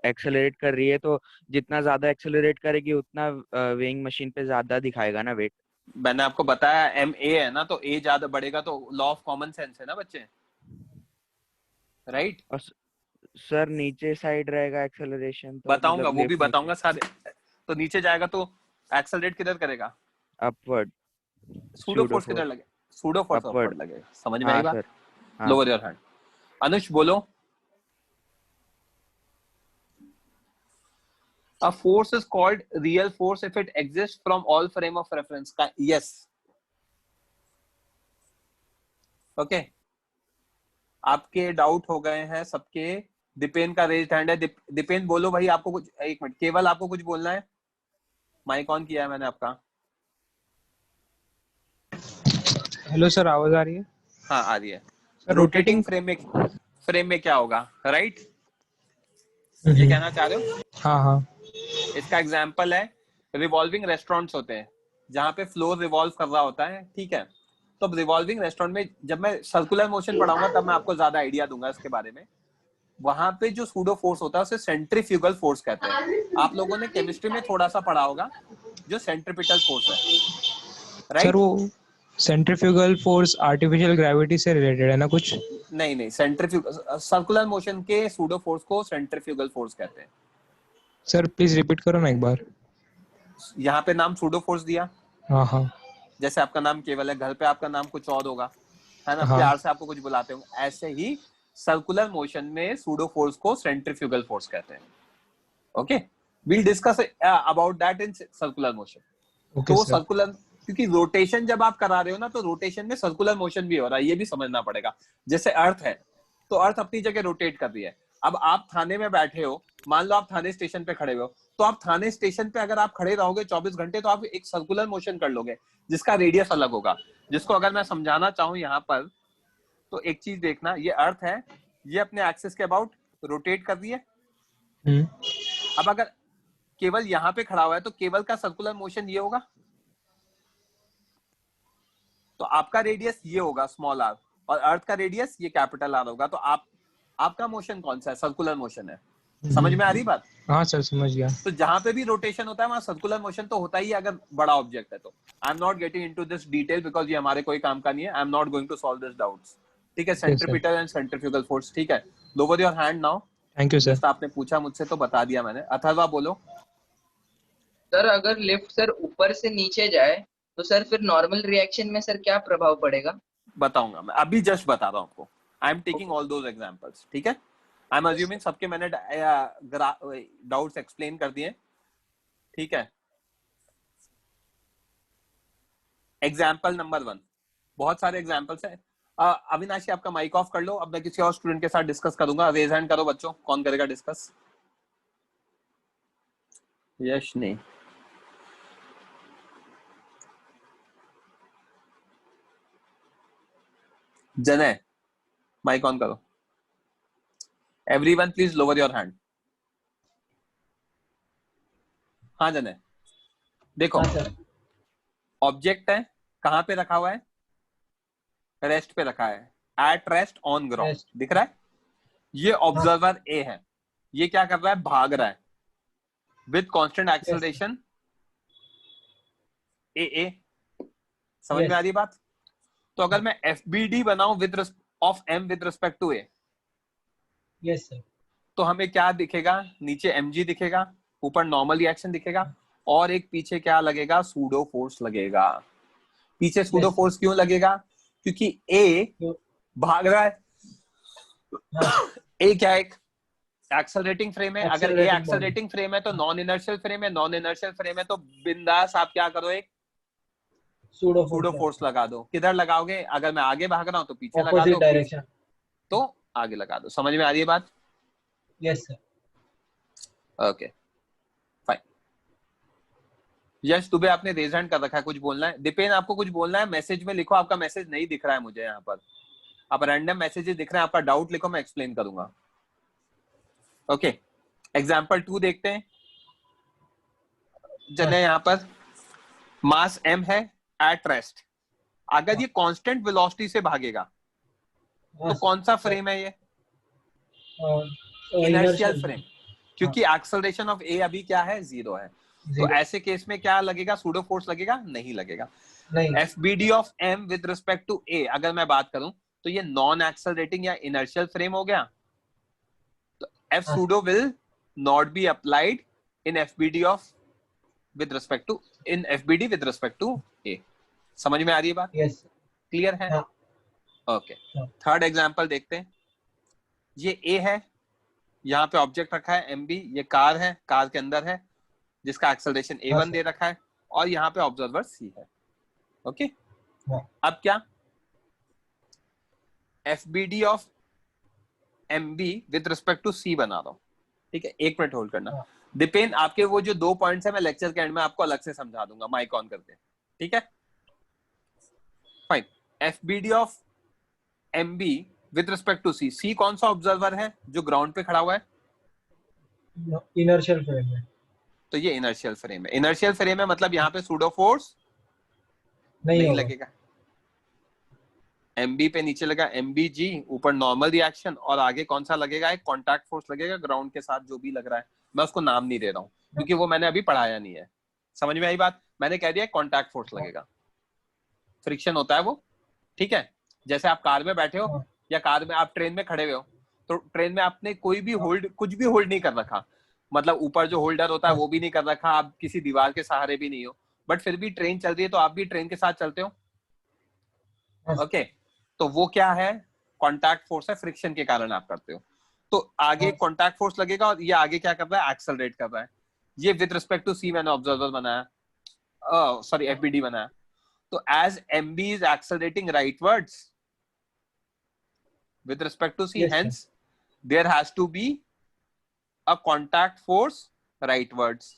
एक्सेलरेट कर रही है तो जितना ज्यादा एक्सेलरेट करेगी उतना वेइंग मशीन पे ज्यादा दिखाएगा ना वेट। मैंने आपको बताया एम ए है ना, तो ए ज्यादा बढ़ेगा तो लॉ ऑफ कॉमन सेंस है ना बच्चे, राइट? और सर नीचे साइड रहेगा एक्सेलरेशन तो बताऊंगा, मतलब वो भी लिफ्ट बताऊंगा सारे। तो नीचे जाएगा तो एक्सेलरेट किधर करेगा? अपवर्ड सूडो सूडो फोर्स किधर फोर्स लगे? Pseudo force upward. अपवर्ड लगेगा। समझ में आई हाँ बात? सर हाँ। Lower your hand. अनुष बोलो। A force is called real force if it exists from all frame of reference. Yes. Okay. आपके डाउट हो गए हैं सबके। दीपेन का रेज हैंड है। दीपेन बोलो भाई, आपको कुछ, एक मिनट, केवल आपको कुछ बोलना है? माइक ऑन किया है मैंने आपका। हेलो सर, आवाज आ रही है? हाँ आ रही है। सर रोटेटिंग फ्रेम में क्या होगा, राइट? ये कहना चाह रहे हो? हाँ हाँ। इसका एग्जाम्पल है रिवॉल्विंग रेस्टोरेंट्स होते हैं जहां पे फ्लोर रिवॉल्व कर रहा होता है, ठीक है? तो रिवॉल्विंग रेस्टोरेंट में जब मैं सर्कुलर मोशन पढ़ाऊंगा तब मैं आपको ज्यादा आइडिया दूंगा इसके बारे में। वहां पे जो सूडो फोर्स होता है उसे सेंट्रीफ्यूगल फोर्स कहते हैं। आप लोगों ने केमिस्ट्री में थोड़ा सा पढ़ा होगा जो सेंट्रीपिटल फोर्स है, राइट? सर वो सेंट्रीफ्यूगल फोर्स आर्टिफिशियल ग्रेविटी से रिलेटेड है ना कुछ? नहीं, सेंट्रीफ्यूगल सर्कुलर मोशन के सूडो फोर्स को सेंट्रीफ्यूगल फोर्स कहते हैं। सर प्लीज रिपीट करो ना एक बार। यहाँ पे नाम सूडो फोर्स दिया, हाँ हाँ जैसे आपका नाम केवल है, घर पे आपका नाम कुछ और होगा, है ना? हाँ। प्यार से आपको कुछ बुलाते होंगे। ऐसे ही सर्कुलर मोशन में सूडो फोर्स को सेंट्रीफ्यूगल फोर्स कहते हैं। Okay, we'll discuss about that in circular motion. तो सर्कुलर, क्योंकि रोटेशन जब आप करा रहे हो ना, तो रोटेशन में सर्कुलर मोशन भी हो रहा है, ये भी समझना पड़ेगा। जैसे अर्थ है तो अर्थ अपनी जगह रोटेट कर रही है। अब आप थाने में बैठे हो, मान लो आप थाने स्टेशन पे खड़े हो, तो आप थाने स्टेशन पे अगर आप खड़े रहोगे 24 घंटे तो आप एक सर्कुलर मोशन कर लोगे जिसका रेडियस अलग होगा। जिसको अगर मैं समझाना चाहूं यहाँ पर, तो एक चीज देखना, ये अर्थ है, ये अपने एक्सिस के अबाउट रोटेट कर रही है। अब अगर केवल यहाँ पे खड़ा हुआ है तो केवल का सर्कुलर मोशन ये होगा, तो आपका रेडियस ये होगा स्मॉल आर, और अर्थ का रेडियस ये कैपिटल आर होगा। तो आपका मोशन कौन सा है? सर्कुलर मोशन है। समझ में आ रही बात? हाँ सर समझ गया। तो जहां पे भी रोटेशन होता है वहां सर्कुलर मोशन तो होता ही है अगर बड़ा ऑब्जेक्ट है तो। I am not getting into this detail because ये हमारे कोई काम का नहीं है। I am not going to solve this doubts, ठीक है? सेंट्रीपिटल एंड सेंट्रीफ्यूगल फोर्स, ठीक है? Lower your hand now. Thank you sir. आपने पूछा मुझसे तो बता दिया मैंने। अथर्वा बोलो। सर अगर लिफ्ट सर ऊपर से नीचे जाए तो सर फिर नॉर्मल रिएक्शन में सर क्या प्रभाव पड़ेगा? बताऊंगा मैं, अभी जस्ट बता रहा हूं आपको। I am taking all those examples, ठीक है? आई एम अज्यूमिंग सबके मैंने डाउट्स एक्सप्लेन कर दिए, ठीक है? एग्जाम्पल नंबर 1, बहुत सारे एग्जाम्पल्स है। अविनाशी आपका माइक ऑफ कर लो, अब मैं किसी और स्टूडेंट के साथ डिस्कस करूंगा। रेज हैंड करो बच्चों, कौन करेगा डिस्कस? यश नहीं, जनय माइक ऑन करो। Everyone please lower your hand. हाँ जनय, देखो ऑब्जेक्ट है, कहां पे रखा हुआ है? रेस्ट पे रखा है, एट रेस्ट ऑन ग्राउंड, दिख रहा है? ये ऑब्जर्वर ए है, ये क्या कर रहा है? भाग रहा है विद कांस्टेंट एक्सेलरेशन ए। समझ में आ रही बात? तो अगर मैं FBD बनाऊं with of m with respect to A, yes sir, तो हमें क्या दिखेगा? नीचे mg दिखेगा, ऊपर नॉर्मल रिएक्शन दिखेगा, और एक पीछे क्या लगेगा? सूडो फोर्स लगेगा। पीछे सूडो फोर्स क्यों लगेगा? क्योंकि ए भाग रहा है। ए क्या है? एक एक्सेलरेटिंग फ्रेम है। अगर ए एक्सेलरेटिंग फ्रेम है तो नॉन इनर्शियल फ्रेम है। नॉन इनर्शियल फ्रेम है तो बिंदास आप क्या करो? एक सूडो फोर्स लगा दो। किधर लगाओगे? अगर मैं आगे भाग रहा हूं तो पीछे लगा दो, डायरेक्शन तो आगे लगा दो। समझ में आ रही है बात? Yes sir. Okay fine. Yash Dubey आपने रेज हैंड कर रखा है, कुछ बोलना है? दीपेन आपको कुछ बोलना है? मैसेज में लिखो, आपका मैसेज नहीं दिख रहा है मुझे यहाँ पर, आप रैंडम मैसेजेस दिख रहे हैं, आपका डाउट लिखो, मैं एक्सप्लेन करूंगा। ओके, एग्जाम्पल 2 देखते हैं। जने यहाँ पर मास m है एट रेस्ट, अगर ये कांस्टेंट वेलोसिटी से भागेगा तो कौन सा फ्रेम है ये? इनर्शियल फ्रेम, क्योंकि एक्सेलरेशन ऑफ a अभी क्या है? 0 है। तो ऐसे केस में क्या लगेगा? सूडो फोर्स लगेगा? नहीं लगेगा। FBD of m with respect to a अगर मैं बात करूं तो ये नॉन एक्सेलरेटिंग या इनर्शियल फ्रेम हो गया, तो F pseudo will not be applied in FBD of with respect to FBD with respect to a। समझ में आ रही है बात? यस, क्लियर है? ओके, थर्ड एग्जांपल देखते हैं। ये a है, यहाँ पे ऑब्जेक्ट रखा है MB, ये कार है, कार के अंदर है जिसका एक्सेलरेशन a1 दे रखा है, और यहाँ पे ऑब्जर्वर C है। ओके, अब क्या? FBD of MB with respect to C बना रहा हूं, ठीक है? एक मिनट होल्ड करना। दीपेन आपके वो जो 2 पॉइंट्स है मैं लेक्चर के एंड में आपको अलग से समझा दूंगा माइक ऑन करके, ठीक है? Fine. FBD of MB with respect to C, C कौन सा ऑब्जर्वर है जो ग्राउंड पे खड़ा हुआ है? इनर्शियल फ्रेम है, तो ये इनर्शियल फ्रेम है। इनर्शियल फ्रेम है मतलब यहाँ पे सूडो फोर्स नहीं लगेगा। MB पे नीचे लगा MBG, ऊपर नॉर्मल रिएक्शन, और आगे कौन सा लगेगा? एक कॉन्टैक्ट फोर्स लगेगा ग्राउंड के साथ, जो भी लग रहा है, मैं उसको नाम नहीं दे रहा हूँ क्योंकि वो मैंने अभी पढ़ाया नहीं है। समझ में आई बात? मैंने कह दिया कॉन्टैक्ट फोर्स लगेगा, फ्रिक्शन होता है वो, ठीक है? जैसे आप कार में बैठे हो या कार में आप ट्रेन में खड़े हुए हो, तो ट्रेन में आपने कोई भी होल्ड, कुछ भी होल्ड नहीं कर रखा, मतलब ऊपर जो होल्डर होता है वो भी नहीं कर रखा, आप किसी दीवार के सहारे भी नहीं हो, बट फिर भी ट्रेन चल रही है तो आप भी ट्रेन के साथ चलते हो। ओके, तो वो क्या है? कॉन्टैक्ट फोर्स है, फ्रिक्शन के कारण आप करते हो। तो आगे कॉन्टैक्ट फोर्स लगेगा और ये आगे क्या कर रहा है? एक्सेलरेट कर रहा है। ये विद रिस्पेक्ट टू C मैंने ऑब्जर्वर बनाया, सॉरी FBD बनाया। तो as MB is accelerating rightwards with respect to C, yes, hence there has to be a contact force rightwards,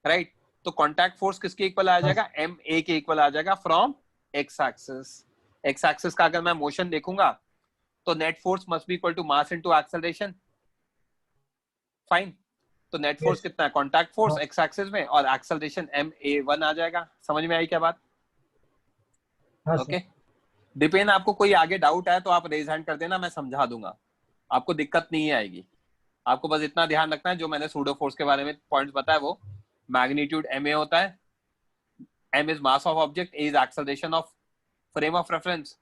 right? तो contact force किसके इक्वल आ जाएगा? MA के equal आ जाएगा from x axis। x axis का अगर मैं मोशन देखूंगा तो net force must be equal to mass into acceleration. Fine, तो नेट फोर्स कितना है? कॉन्टैक्ट फोर्स x एक्सिस में, और एक्सेलरेशन MA1 आ जाएगा। समझ में आई क्या बात? ओके, डिपेंड, आपको कोई आगे डाउट है तो आप रेज हैंड कर देना, मैं समझा दूंगा, आपको दिक्कत नहीं आएगी। आपको बस इतना ध्यान रखना है, जो मैंने सूडो फोर्स के बारे में पॉइंट्स बताया वो मैग्नीट्यूड MA होता है, M is mass of object, A is acceleration of frame of reference.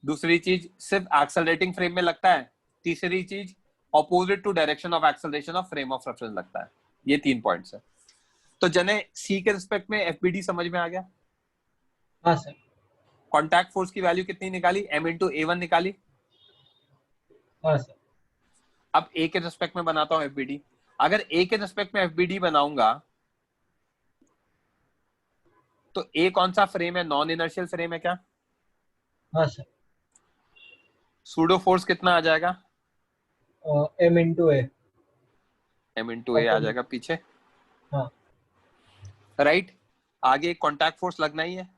दूसरी चीज सिर्फ एक्सेलरेटिंग फ्रेम में लगता है। तीसरी चीज opposite to direction of acceleration of frame of reference लगता है। ये 3 पॉइंट्स है। तो जने C के रिस्पेक्ट में FBD समझ में आ गया? हाँ सर। कॉन्टैक्ट फोर्स की वैल्यू कितनी निकाली? M इंटू A1 निकाली। हाँ सर। अब A के रिस्पेक्ट में बनाता हूँ FBD। अगर A के रिस्पेक्ट में FBD बनाऊंगा तो A कौन सा फ्रेम है? नॉन इनर्शियल फ्रेम है क्या? हाँ सर। सूडो फोर्स कितना आ जाएगा? M into A। M into A आ जाएगा पीछे। हाँ। राइट, आगे एक कॉन्टैक्ट फोर्स लगना ही है।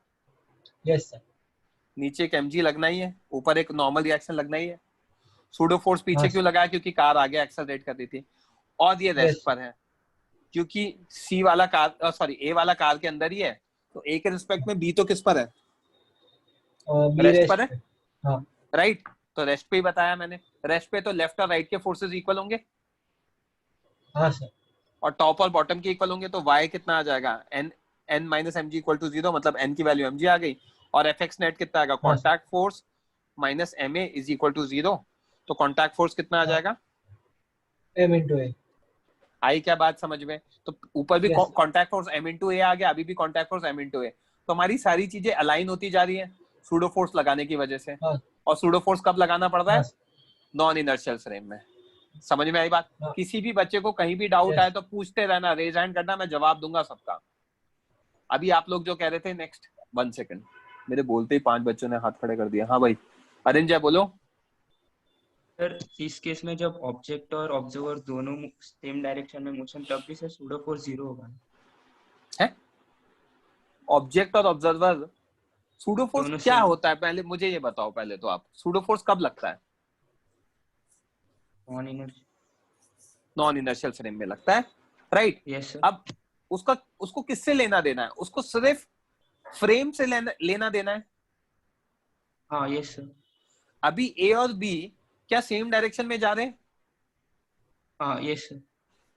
Yes sir. नीचे एक mg लगना ही है, ऊपर एक नॉर्मल रिएक्शन लगना ही है। सूडो फोर्स पीछे क्यों लगाया? क्योंकि कार आगे एक्सेलरेट कर रही थी, और ये रेस्ट पर है क्योंकि C वाला कार, सॉरी A वाला कार के अंदर ही है, तो A के रिस्पेक्ट में B तो किस पर है? रेस्ट पर है। हाँ। राइट, तो रेस्ट पे ही बताया मैंने। रेस्ट पे तो लेफ्ट और राइट के फोर्सेस इक्वल होंगे। हाँ सर। और टॉप और बॉटम के इक्वल होंगे, तो y कितना आ जाएगा? n minus mg equal to 0, मतलब n की वैल्यू mg आ गई, और fx नेट कितना आएगा? Contact force minus ma is equal to 0, तो कॉन्टैक्ट फोर्स कितना आ जाएगा? M into A। आई क्या बात समझ में? तो ऊपर भी contact force m into a आ गया, अभी भी contact force m into a। तो हमारी सारी चीजें अलाइन होती जा रही है सूडो फोर्स लगाने की वजह से। और सूडो फोर्स कब लगाना पड़ रहा है? नॉन इनर्शियल फ्रेम में। समझ में आई बात? किसी भी बच्चे को कहीं भी डाउट आए तो पूछते रहना, रेज हैंड करना, मैं जवाब दूंगा सबका। अभी आप लोग जो कह रहे थे, नेक्स्ट 1 सेकंड, मेरे बोलते ही 5 बच्चों ने हाथ खड़े कर दिया। हाँ भाई अरिंजय बोलो। सर इस केस में जब ऑब्जेक्ट और ऑब्जर्वर दोनों सेम डायरेक्शन में मोशन, तब भी सर सूडो फोर्स 0 होगा है? ऑब्जेक्ट और ऑब्जर्वर, सूडो दोनों फोर्स क्या same। होता है पहले मुझे ये बताओ, पहले तो आप सूडो फोर्स कब लगता है? Non inertial. Non inertial frame में लगता है, राइट? Yes sir. अब उसको किससे लेना देना है? उसको सिर्फ फ्रेम से लेना देना है। हाँ यस सर। अभी ए और बी क्या सेम डायरेक्शन में जा रहे हैं? हाँ यस सर।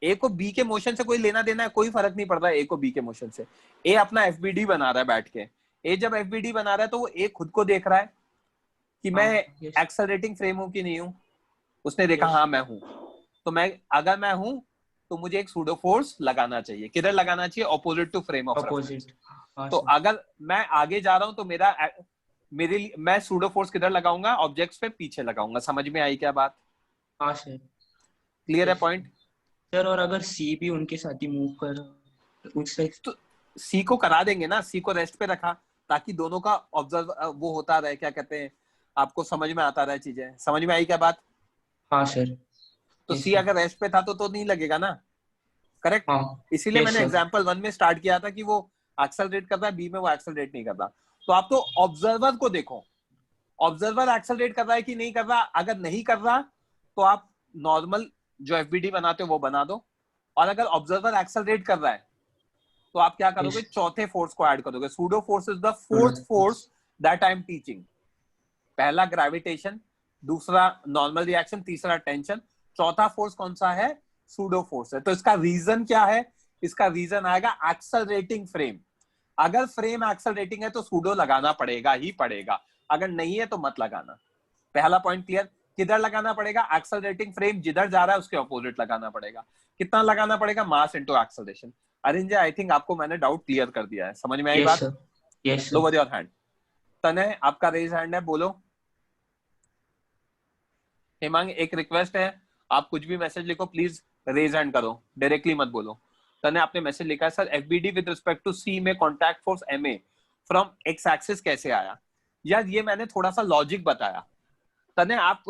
ए को बी के मोशन से कोई लेना देना है? कोई फर्क नहीं पड़ता ए को बी के मोशन से। ए अपना एफबीडी बना रहा है बैठ के। ए जब एफबीडी बना रहा है तो वो ए खुद को देख रहा है कि मैं एक्सेलरेटिंग फ्रेम हूं कि नहीं हूं। उसने देखा हाँ मैं हूं, तो अगर मैं हूं तो मुझे एक सूडो फोर्स लगाना चाहिए। किधर लगाना चाहिए? Opposite to frame of reference. तो अगर मैं आगे जा रहा हूं तो मेरे लिए मैं सूडो फोर्स किधर लगाऊंगा? ऑब्जेक्ट्स पे पीछे लगाऊंगा। समझ में आई क्या बात? हाँ सर। क्लियर है पॉइंट? सर और अगर सी भी उनके साथ ही मूव कर तो उससे तो सी को करा देंगे ना, सी को रेस्ट पे रखा ताकि दोनों का ऑब्जर्व वो होता रहे, क्या कहते हैं, आपको समझ में आता रहे चीजें। समझ में आई क्या बात? हाँ सर। तो सी अगर रेस्ट पे था तो नहीं लगेगा ना, करेक्ट? हाँ। इसीलिए Yes, मैंने sir. एग्जांपल 1 में स्टार्ट किया था कि वो एक्सेलरेट कर रहा है, बी में वो एक्सेलरेट नहीं कर रहा। तो आप तो ऑब्जर्वर को देखो, ऑब्जर्वर एक्सेलरेट कर रहा है कि नहीं कर रहा। अगर नहीं कर रहा तो आप नॉर्मल जो एफबीडी बनाते हो वो बना दो, और अगर ऑब्जर्वर एक्सेलरेट कर रहा है तो आप क्या करोगे? चौथे फोर्स को ऐड करोगे। Pseudo force is the fourth force that I am teaching. पहला ग्रेविटेशन, दूसरा नॉर्मल रिएक्शन, तीसरा टेंशन, चौथा फोर्स कौन सा है? सूडो फोर्स है। तो इसका रीजन क्या है? इसका रीजन आएगा एक्सेलरेटिंग फ्रेम। अगर फ्रेम एक्सेलरेटिंग है तो सूडो लगाना पड़ेगा ही पड़ेगा, अगर नहीं है तो मत लगाना। पहला पॉइंट क्लियर? किधर लगाना पड़ेगा? एक्सेलरेटिंग फ्रेम जिधर जा रहा है उसके ऑपोजिट लगाना पड़ेगा। कितना लगाना पड़ेगा? Mass into acceleration. Arinja, I think आपको मैंने डाउट क्लियर कर दिया है। समझ में आई बात? Yes sir. Lower your hand. तनय, आपका रेज हैंड है, बोलो। हेमांग, एक रिक्वेस्ट है, आप कुछ भी मैसेज लिखो प्लीज रेज हैंड करो, डायरेक्टली मत बोलो। तने आपने मैसेज लिखा है sir FBD with respect to C में contact force MA from X axis कैसे आया? यार ये मैंने थोड़ा सा लॉजिक बताया। तने आप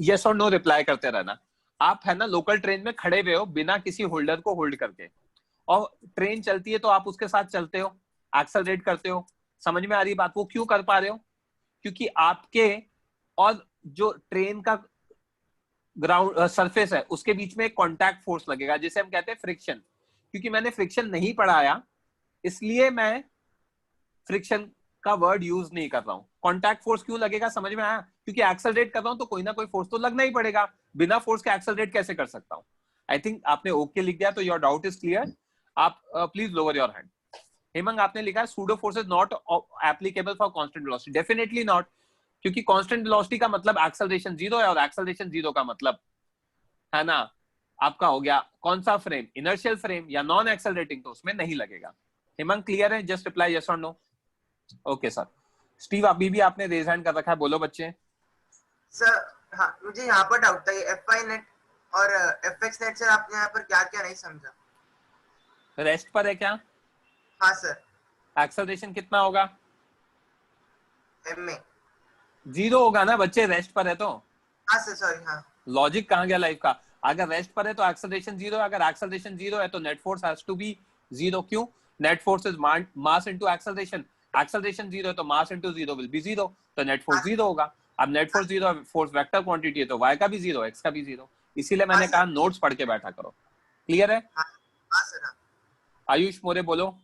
यस और नो रिप्लाई करते रहना। आप है ना लोकल ट्रेन में खड़े हुए हो बिना किसी होल्डर को होल्ड करके, और ट्रेन चलती है तो आप उसके साथ चलते हो, एक्सेलरेट करते हो। समझ में आ रही बात? वो क्यों कर पा रहे हो? क्योंकि आपके और जो ट्रेन का ग्राउंड सरफेस है उसके बीच में एक कॉन्टैक्ट फोर्स लगेगा जिसे हम कहते हैं फ्रिक्शन। क्योंकि मैंने फ्रिक्शन नहीं पढ़ाया इसलिए मैं फ्रिक्शन का वर्ड यूज नहीं कर रहा हूं। कॉन्टैक्ट फोर्स क्यों लगेगा समझ में आया? क्योंकि एक्सेलरेट कर रहा हूं तो कोई ना कोई फोर्स तो लगना ही पड़ेगा, बिना फोर्स के एक्सेलरेट कैसे कर सकता हूं? आई थिंक आपने ओके लिख दिया तो योर डाउट इज क्लियर। आप please lower your hand. Hemang, आपने लिखा है pseudo force is not applicable for constant velocity. Definitely not, क्योंकि कांस्टेंट वेलोसिटी का मतलब एक्सेलरेशन जीरो है, और एक्सेलरेशन जीरो का मतलब है ना आपका हो गया कौन सा फ्रेम? इनर्शियल फ्रेम या नॉन एक्सेलरेटिंग, तो उसमें नहीं लगेगा। हेमंग क्लियर है? जस्ट रिप्लाई यस और नो। Okay sir. स्टीव, अभी भी आपने रेज हैंड कर रखा है, बोलो बच्चे। सर हाँ, मुझे यहाँ पर डाउट था, ये FI नेट और FX नेट, सर आपने यहाँ पर क्या क्या नहीं समझा? रेस्ट पर है क्या? हाँ सर। एक्सेलरेशन कितना होगा? MA जीरो होगा ना बच्चे, रेस्ट पर है तो। हाँ सर, सॉरी। हाँ, लॉजिक कहाँ गया लाइफ का? अगर रेस्ट पर है तो एक्सेलरेशन जीरो है, अगर एक्सेलरेशन जीरो है तो net force has to be zero. क्यों? Net force is mass into acceleration. Acceleration zero है तो mass into zero will be zero, तो नेट फोर्स जीरो होगा। अब net force zero, force vector quantity है तो y का भी जीरो, x का भी जीरो। इसीलिए मैंने कहा नोट्स पढ़ के बैठा करो। क्लियर है? हाँ सर। आयुष मोरे बोलो।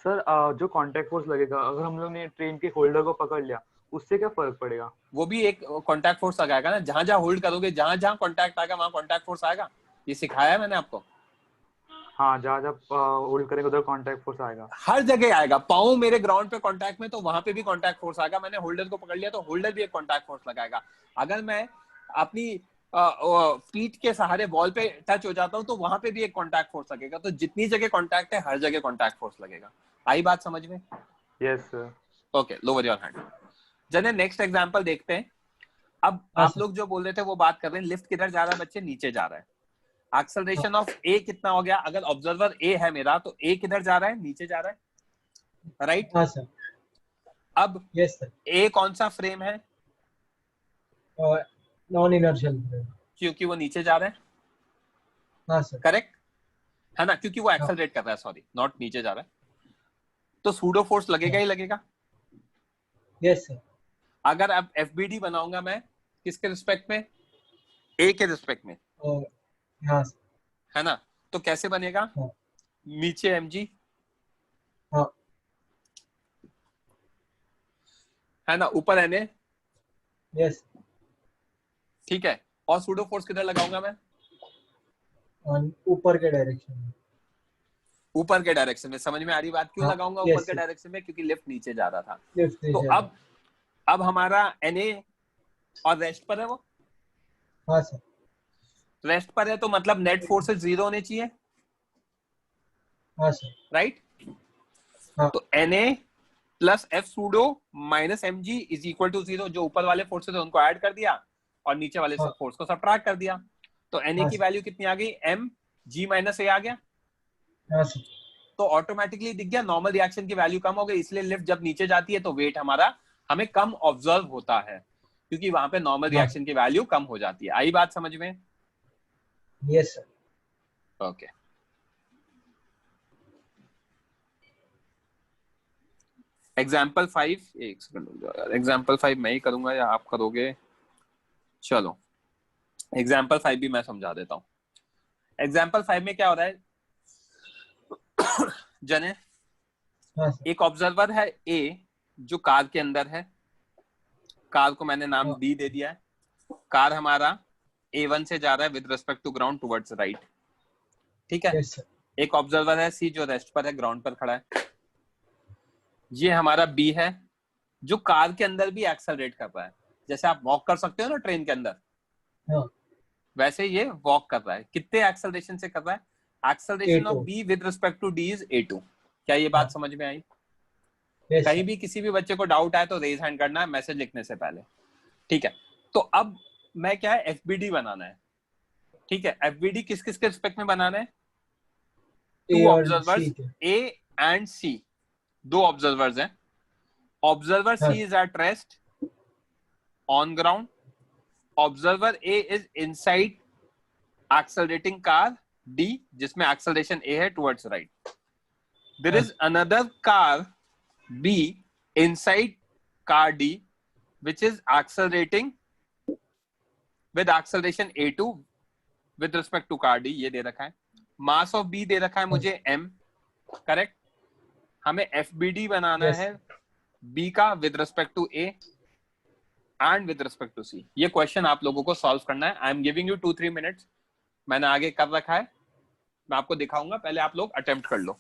सर जो कांटेक्ट फोर्स लगेगा अगर हम लोग ने ट्रेन के होल्डर को पकड़ लिया उससे क्या फर्क पड़ेगा? वो भी एक कांटेक्ट फोर्स लगाएगा ना, जहां जहां होल्ड करोगे, जहां जहां कांटेक्ट आएगा वहां कांटेक्ट फोर्स आएगा। ये सिखाया है मैंने आपको। हाँ, जहाँ होल्ड करेंगे उधर कांटेक्ट फोर्स आएगा। हर जगह आएगा। पाँव मेरे ग्राउंड पे कांटेक्ट में तो वहां पे भी कांटेक्ट फोर्स आएगा। मैंने होल्डर को पकड़ लिया तो होल्डर भी एक कांटेक्ट फोर्स लगाएगा। अगर मैं अपनी फीट के सहारे वॉल पे टच हो जाता हूँ तो वहां पे भी एक कांटेक्ट फोर्स लगेगा। तो जितनी जगह कांटेक्ट है हर जगह कांटेक्ट फोर्स लगेगा। आई बात समझ में? Yes sir. Okay, lower your hand. जने नेक्स्ट एग्जांपल देखते हैं। अब आप लोग जो बोल रहे थे वो बात कर रहे हैं, लिफ्ट किधर जा रहा है बच्चे? नीचे जा रहा है। एक्सेलरेशन ऑफ ए कितना हो गया? अगर ऑब्जर्वर ए है मेरा तो ए किधर जा रहा है? नीचे जा रहा है, राइट? हाँ सर। अब यस सर। ए कौन सा फ्रेम है? नॉन इनर्शियल फ्रेम, क्योंकि वो नीचे जा रहा है। हाँ सर। करेक्ट है ना? क्योंकि वो एक्सेलरेट कर रहा है, सॉरी, नॉट नीचे जा रहा है। तो सूडो फोर्स लगेगा ही लगेगा। Yes sir. अगर अब एफबीडी बनाऊंगा मैं किसके रिस्पेक्ट में, ए के रिस्पेक्ट में, और हाँ सर। है ना, तो कैसे बनेगा, हाँ। नीचे एमजी, हाँ है ना, ऊपर एनए, यस। ठीक है, और सूडो फोर्स किधर लगाऊंगा मैं, ऊपर के डायरेक्शन में। ऊपर के डायरेक्शन में। समझ में आ रही बात, क्यों हाँ, लगाऊंगा yes, ऊपर के yes. डायरेक्शन में, क्योंकि लिफ्ट नीचे जा रहा था। लिफ्ट तो नीचे अब हमारा एनए और रेस्ट पर है, वो हाँ सर। रेस्ट पर है, तो मतलब नेट फोर्सेस 0 होने चाहिए, हाँ सर। राइट। हाँ। तो NA plus F pseudo minus MG is equal to 0। जो ऊपर वाले फोर्सेस है उनको ऐड कर दिया और नीचे वाले हाँ। फोर्स को सब्ट्रैक्ट कर दिया। तो एनए हाँ की सर। वैल्यू कितनी आ गई, एम जी माइनस ए आ गया। हाँ सर। तो ऑटोमेटिकली दिख गया नॉर्मल रिएक्शन की वैल्यू कम हो गई, इसलिए लिफ्ट जब नीचे जाती है तो वेट हमारा हमें कम ऑब्जर्व होता है, क्योंकि वहां पे नॉर्मल हाँ। रिएक्शन की वैल्यू कम हो जाती है। आई बात समझ में? Yes sir. ओके। एग्जाम्पल 5, एक सेकंड, एग्जाम्पल 5 मैं ही करूंगा या आप करोगे? चलो एग्जाम्पल 5 भी मैं समझा देता हूँ। एग्जाम्पल 5 में क्या हो रहा है जने, हाँ सर। एक ऑब्जर्वर है ए जो कार के अंदर है, कार को मैंने नाम हाँ। बी दे दिया है। कार हमारा A1 से जा रहा है with respect to ground towards right, ठीक है। Yes sir. एक ऑब्जर्वर है सी जो रेस्ट पर है, ग्राउंड पर खड़ा है। ये हमारा बी है जो कार के अंदर भी एक्सेलरेट कर रहा है, जैसे आप वॉक कर सकते हो ना ट्रेन के अंदर, हाँ। वैसे ये वॉक कर रहा है। कितने एक्सेलरेशन से कर रहा है, acceleration of A2। B with respect to D is A2। क्या ये बात हाँ। समझ में आई? यस कहीं सर। भी किसी भी बच्चे को डाउट आए तो रेज हैंड करना है मैसेज लिखने से पहले, ठीक है। तो अब मैं क्या है, एफबीडी बनाना है, ठीक है। एफबीडी किस किस के रिस्पेक्ट में बनाना है, ए टू और ऑब्जर्वर्स सी के। ए एंड सी, दो ऑब्जर्वर्स हैं। ऑब्जर्वर हाँ। C is at rest on ground, observer A is inside accelerating car D जिसमें एक्सेलरेशन ए है towards right. There is another car B inside car D which is accelerating with acceleration A2 with respect to car D। ये दे रखा है। Mass of B दे रखा है मुझे M, correct. हमें FBD बनाना Yes. है B का with respect to A and with respect to C। ये क्वेश्चन आप लोगों को सॉल्व करना है। I am giving you 2-3 minutes, मैंने आगे कर रखा है, मैं आपको दिखाऊंगा, पहले आप लोग अटेम्प्ट कर लो।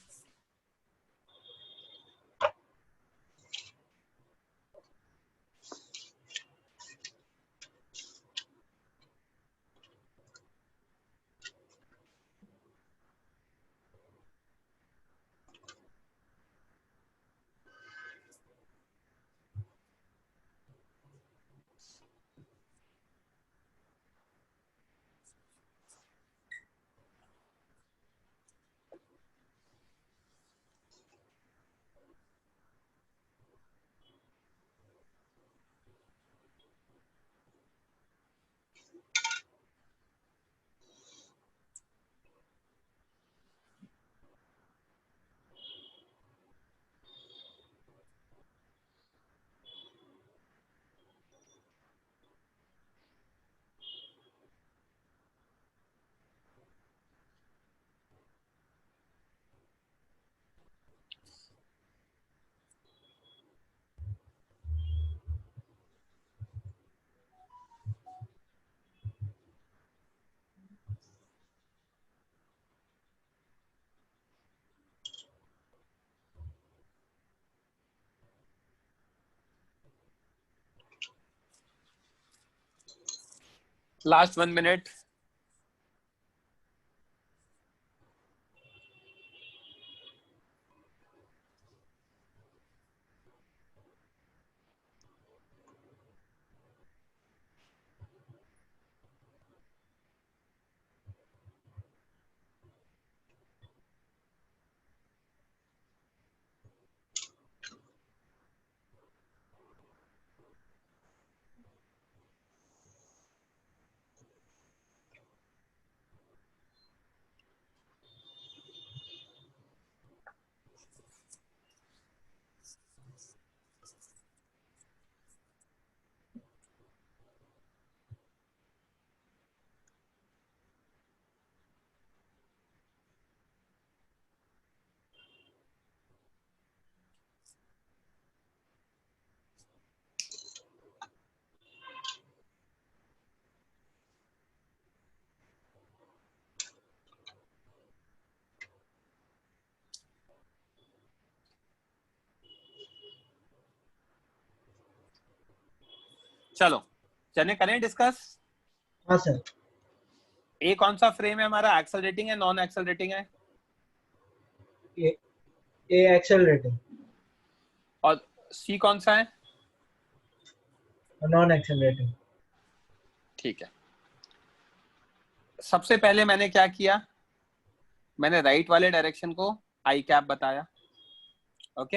Last 1 minute. चलो चलिए करें डिस्कस। हाँ सर। ए कौन सा फ्रेम है हमारा, एक्सेलरेटिंग है नॉन एक्सेलरेटिंग है? ए एक्सेलरेटिंग। और सी कौन सा है? Non accelerating. ठीक है, सबसे पहले मैंने क्या किया, मैंने राइट वाले डायरेक्शन को आई कैप बताया। Okay,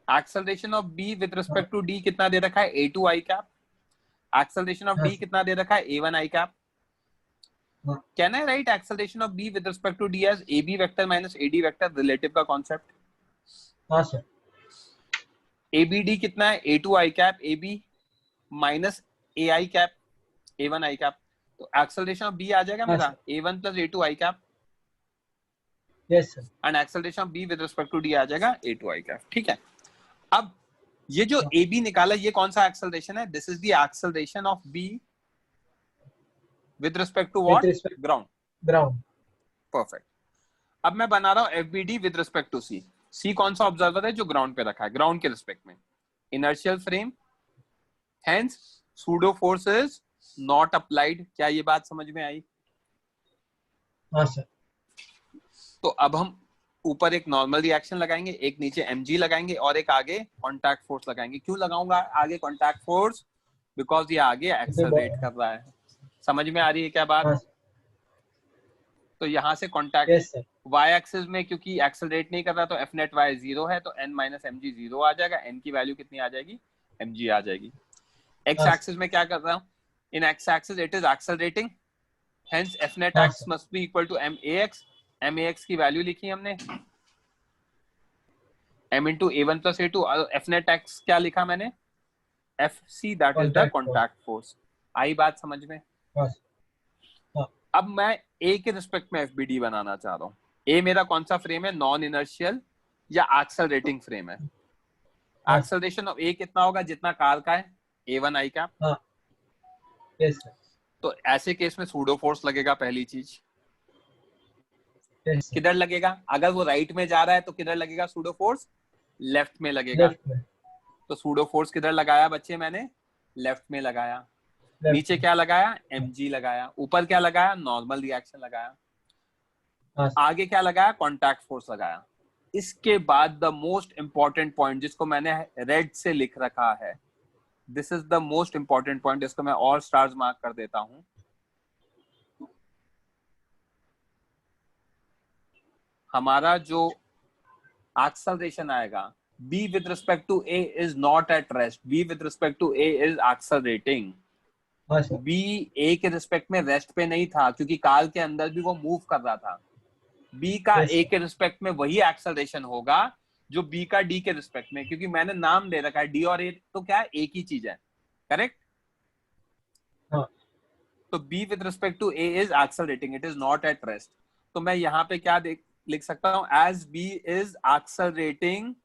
acceleration of B with respect to D कितना दे रखा है, a2 i cap. Acceleration of D कितना दे रखा है, a1 i cap. Can I write acceleration of B with respect to D as ab vector minus ad vector, relative का concept. हाँ सर। abd कितना है, a2 i cap ab minus ai cap a1 i cap. तो acceleration of B आ जाएगा मेरा a1 plus a2 i cap. Yes sir. And acceleration of B with respect to D आ जाएगा a2 i cap. ठीक है, अब ये जो ab निकाला ये कौन सा एक्सेलरेशन है, this is the acceleration of b with respect to what, ground. Ground. Perfect. अब मैं बना रहा हूं fbd with respect to c। c कौन सा ऑब्जर्वर है जो ग्राउंड पे रखा है, ग्राउंड के रिस्पेक्ट में, inertial frame, hence pseudo force is not applied. क्या ये बात समझ में आई? हाँ सर। तो अब हम ऊपर एक नॉर्मल रिएक्शन लगाएंगे, एक नीचे mg लगाएंगे और एक आगे कॉन्टैक्ट फोर्स लगाएंगे। क्यों लगाऊंगा आगे कॉन्टैक्ट फोर्स, बिकॉज ये आगे एक्सेलरेट कर रहा है। समझ में आ रही है क्या बात? तो यहाँ से कॉन्टैक्ट y एक्सिस में क्योंकि एक्सेलरेट नहीं कर रहा तो f net y 0 है, तो n माइनस mg 0 आ जाएगा। n की वैल्यू कितनी आ जाएगी, mg आ जाएगी। x एक्सिस में क्या कर रहा हूँ, in x axis it is accelerating, hence f net x must be equal to max। max की वैल्यू लिखी हमने m into a1 plus a2। f net x क्या लिखा मैंने, fc that is the contact force. आई बात समझ में? अब मैं a के रिस्पेक्ट में fbd बनाना चाह रहा हूँ। a मेरा कौन सा फ्रेम है, नॉन इनर्शियल या एक्सेलरेटिंग फ्रेम है। एक्सेलरेशन ऑफ a कितना होगा, जितना कार का है, a1 i cap. Yes sir. तो ऐसे केस में सूडो फोर्स लगेगा पहली चीज। किधर लगेगा, अगर वो राइट में जा रहा है तो किधर लगेगा सूडो फोर्स, लेफ्ट में लगेगा। तो सूडो फोर्स किधर लगाया बच्चे मैंने, लेफ्ट में लगाया। नीचे क्या लगाया, mg लगाया। ऊपर क्या लगाया, नॉर्मल रिएक्शन लगाया। आगे क्या लगाया, कॉन्टैक्ट फोर्स लगाया। इसके बाद द मोस्ट इंपॉर्टेंट पॉइंट जिसको मैंने रेड से लिख रखा है, this is the most important point, जिसको मैं और स्टार्स मार्क कर देता हूं। हमारा जो एक्सेलरेशन आएगा, b with respect to a is not at rest, b with respect to a is accelerating। b a के रिस्पेक्ट में रेस्ट पे नहीं था क्योंकि कार के अंदर भी वो मूव कर रहा था। b का a के रिस्पेक्ट में वही एक्सेलरेशन होगा जो b का d के रिस्पेक्ट में, क्योंकि मैंने नाम दे रखा है d और a तो क्या है, एक ही चीज है। करेक्ट? तो b with respect to a is accelerating, it is not at rest। तो मैं यहाँ पे क्या लिख सकता हूँ, as b is accelerating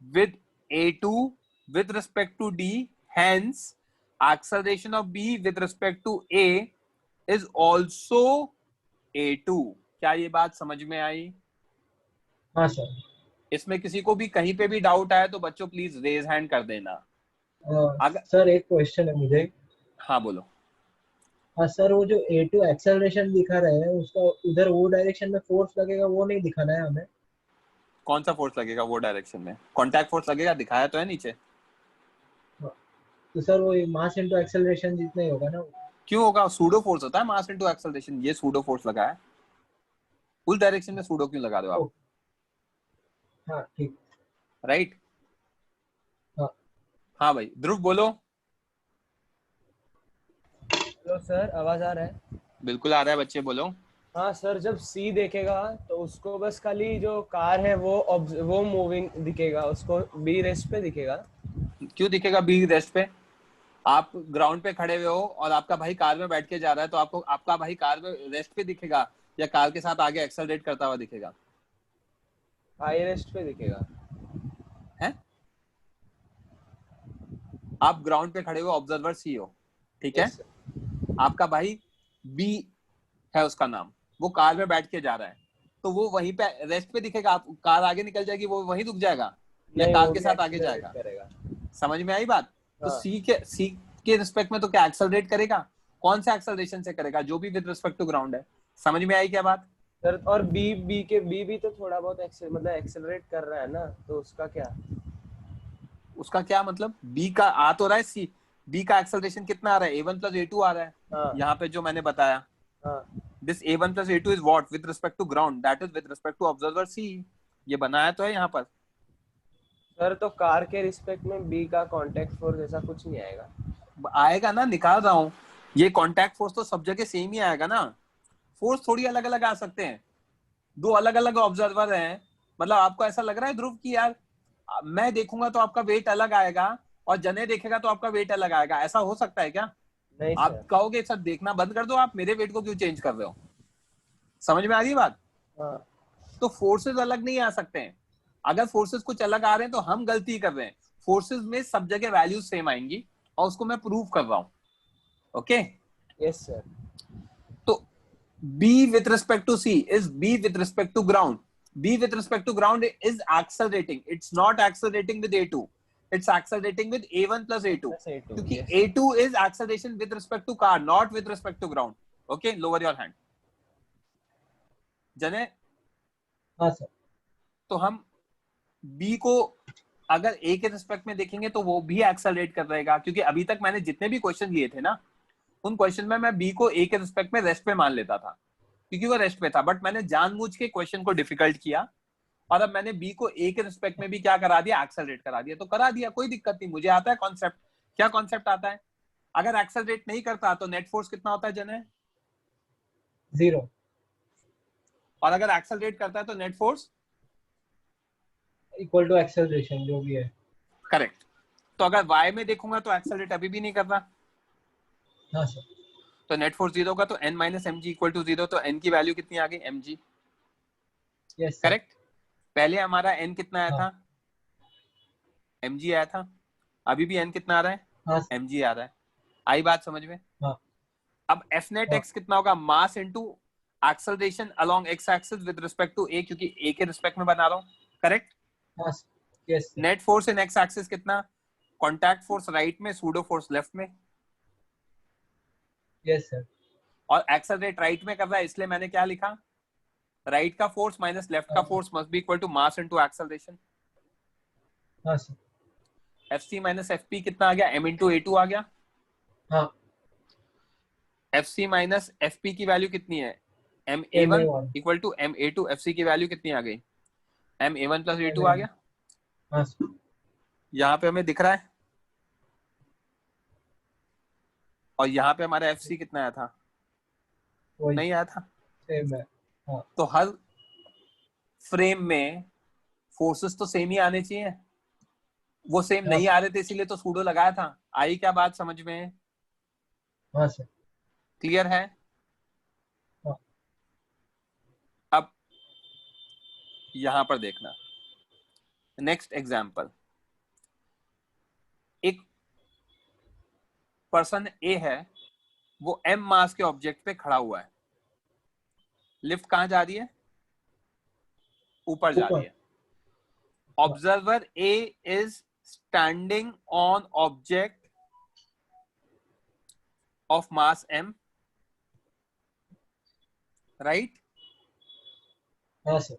with a2 with respect to d, hence acceleration of b with respect to a is also a2। क्या ये बात समझ में आई? हाँ सर। इसमें किसी को भी कहीं पे भी डाउट आए तो बच्चों प्लीज रेज हैंड कर देना। सर एक क्वेश्चन है मुझे। हाँ बोलो। हाँ सर, वो जो a2 एक्सेलरेशन दिखा रहे हैं उसका उधर वो डायरेक्शन में फोर्स लगेगा, वो नहीं दिखाना है हमें। कौन सा फोर्स लगेगा वो डायरेक्शन में? कॉन्टैक्ट फोर्स लगेगा, दिखाया तो है नीचे। तो सर वो मास इनटू एक्सेलरेशन जितना ही होगा ना। क्यों होगा, सूडो फोर्स होता है मास इनटू एक्सेलरेशन। ये सूडो फोर्स लगा है, उस डायरेक्शन में सूडो क्यों लगा रहे हो आप? हाँ ठीक। राइट। हाँ भाई ध्रुव बोलो। हेलो सर, आवाज आ रहा है? बिल्कुल आ रहा है बच्चे, बोलो। हाँ सर, जब C देखेगा तो उसको बस खाली जो कार है वो मूविंग दिखेगा, उसको B रेस्ट पे दिखेगा। क्यों दिखेगा B रेस्ट पे? आप ग्राउंड पे खड़े हुए हो और आपका भाई कार में बैठ के जा रहा है तो आपको आपका भाई कार में रेस्ट पे दिखेगा या कार के साथ आगे एक्सेलरेट करता हुआ दिखेगा? हाई रेस्ट पे दिखेगा। हैं? आप ग्राउंड पे खड़े हुए ऑब्जर्वर C हो, ठीक है? आपका भाई B है उसका नाम, वो कार में बैठ के जा रहा है तो वो वहीं पे रेस्ट पे दिखेगा। आप कार आगे निकल जाएगी, वो वहीं रुक जाएगा या कार के साथ आगे जाएगा? समझ में आई बात? तो हाँ। सी के रिस्पेक्ट में तो क्या एक्सेलरेट करेगा, कौन सा एक्सेलरेशन से करेगा, जो भी विद रिस्पेक्ट टू ग्राउंड है। समझ में आई क्या बात सर? और बी भी तो थोड़ा बहुत मतलब एक्सेलरेट कर रहा है ना, तो उसका क्या? उसका क्या मतलब, बी का आ तो रहा है, सी बी का एक्सेलरेशन कितना आ रहा है, a1 plus a2 आ रहा है। हाँ। यहाँ पे जो मैंने बताया, this a1 plus a2 is what with respect to ground, that is with respect to observer C. ये बनाया तो है यहाँ पर। सर तो कार के रिस्पेक्ट में बी का कांटेक्ट फोर्स ऐसा कुछ नहीं आएगा? आएगा ना, निकाल रहा हूँ। ये कांटेक्ट फोर्स तो सब जगह सेम ही आएगा ना, फोर्स थोड़ी अलग अलग आ सकते हैं। दो अलग अलग ऑब्जर्वर हैं, मतलब आपको ऐसा लग रहा है ध्रुव की यार मैं देखूंगा तो आपका वेट अलग आएगा और जने देखेगा तो आपका वेट अलग आएगा, ऐसा हो सकता है क्या? नहीं आप सर। कहोगे सर देखना बंद कर दो, आप मेरे वेट को क्यों चेंज कर रहे हो? समझ में आ रही है बात? हाँ। तो फोर्सेस अलग नहीं आ सकते हैं। अगर फोर्सेस कुछ अलग आ रहे हैं तो हम गलती कर रहे हैं। फोर्सेस में सब जगह वैल्यूज सेम आएंगी और उसको मैं प्रूव कर रहा हूं। Okay yes sir. तो B with respect to C is B with respect to ground. B with respect to ground is accelerating. It's not accelerating with A2. It's accelerating with A1 plus A2. क्योंकि yes. A2 is acceleration with respect to car, not with respect to ground. Okay, lower your hand. जने? हाँ sir. तो हम B को अगर A के respect में देखेंगे तो वो भी एक्सेलरेट कर रहेगा, क्योंकि अभी तक मैंने जितने भी क्वेश्चन लिए थे ना, उन क्वेश्चन में मैं बी को ए के रिस्पेक्ट में रेस्ट पे मान लेता था क्योंकि वो रेस्ट पे था, बट मैंने जानबूझ के क्वेश्चन को डिफिकल्ट किया और अब मैंने बी को ए के रिस्पेक्ट में भी क्या करा दिया, एक्सेलरेट करा दिया। तो करा दिया, कोई दिक्कत नहीं, मुझे आता है कॉन्सेप्ट। क्या कॉन्सेप्ट आता है? अगर एक्सेलरेट नहीं करता तो नेट फोर्स कितना होता है जने? 0। और अगर एक्सेलरेट करता है तो net force equal to acceleration जो भी है। करेक्ट। तो अगर वाई में देखूंगा तो एक्सेलरेट अभी भी नहीं कर रहा। हाँ सर। तो नेट फोर्स 0 का, तो n minus M G equal to 0, तो n की वैल्यू कितनी आ गई, mg। Yes correct. पहले हमारा n कितना आया हाँ। था, mg आया था। अभी भी n कितना आ रहा है, हाँ। mg आ रहा है। आई बात समझ में? हाँ। अब f नेट x कितना होगा, mass into acceleration along x axis with respect to a, क्योंकि a के रिस्पेक्ट में बना रहा हूं। करेक्ट। हाँ yes. Net force in x axis कितना, कॉन्टैक्ट फोर्स राइट में, सूडो फोर्स लेफ्ट में। Yes sir. और एक्सेलरेट राइट में कर रहा है, इसलिए मैंने क्या लिखा, राइट का फोर्स माइनस लेफ्ट का force must be equal to mass into acceleration. हाँ सर। FC माइनस FP कितना आ गया, m इंटू A2 आ गया। हाँ। FC माइनस FP की वैल्यू कितनी है, MA1 equal to MA2। FC की वैल्यू कितनी आ गई, MA1 प्लस A2 आ गया। हाँ सर। यहाँ पे हमें दिख रहा है, और यहाँ पे हमारा FC कितना आया था, नहीं आया था। सेम है। हाँ। तो हर फ्रेम में फोर्सेस तो सेम ही आने चाहिए, वो सेम नहीं आ रहे थे, इसीलिए तो सूडो लगाया था। आई क्या बात समझ में? हाँ सर। क्लियर है? हाँ। अब यहां पर देखना, नेक्स्ट एग्जाम्पल। एक पर्सन ए है, वो m मास के ऑब्जेक्ट पे खड़ा हुआ है। लिफ्ट कहां जा रही है, ऊपर जा रही है। Observer A is standing on object of mass m, right? हाँ सर।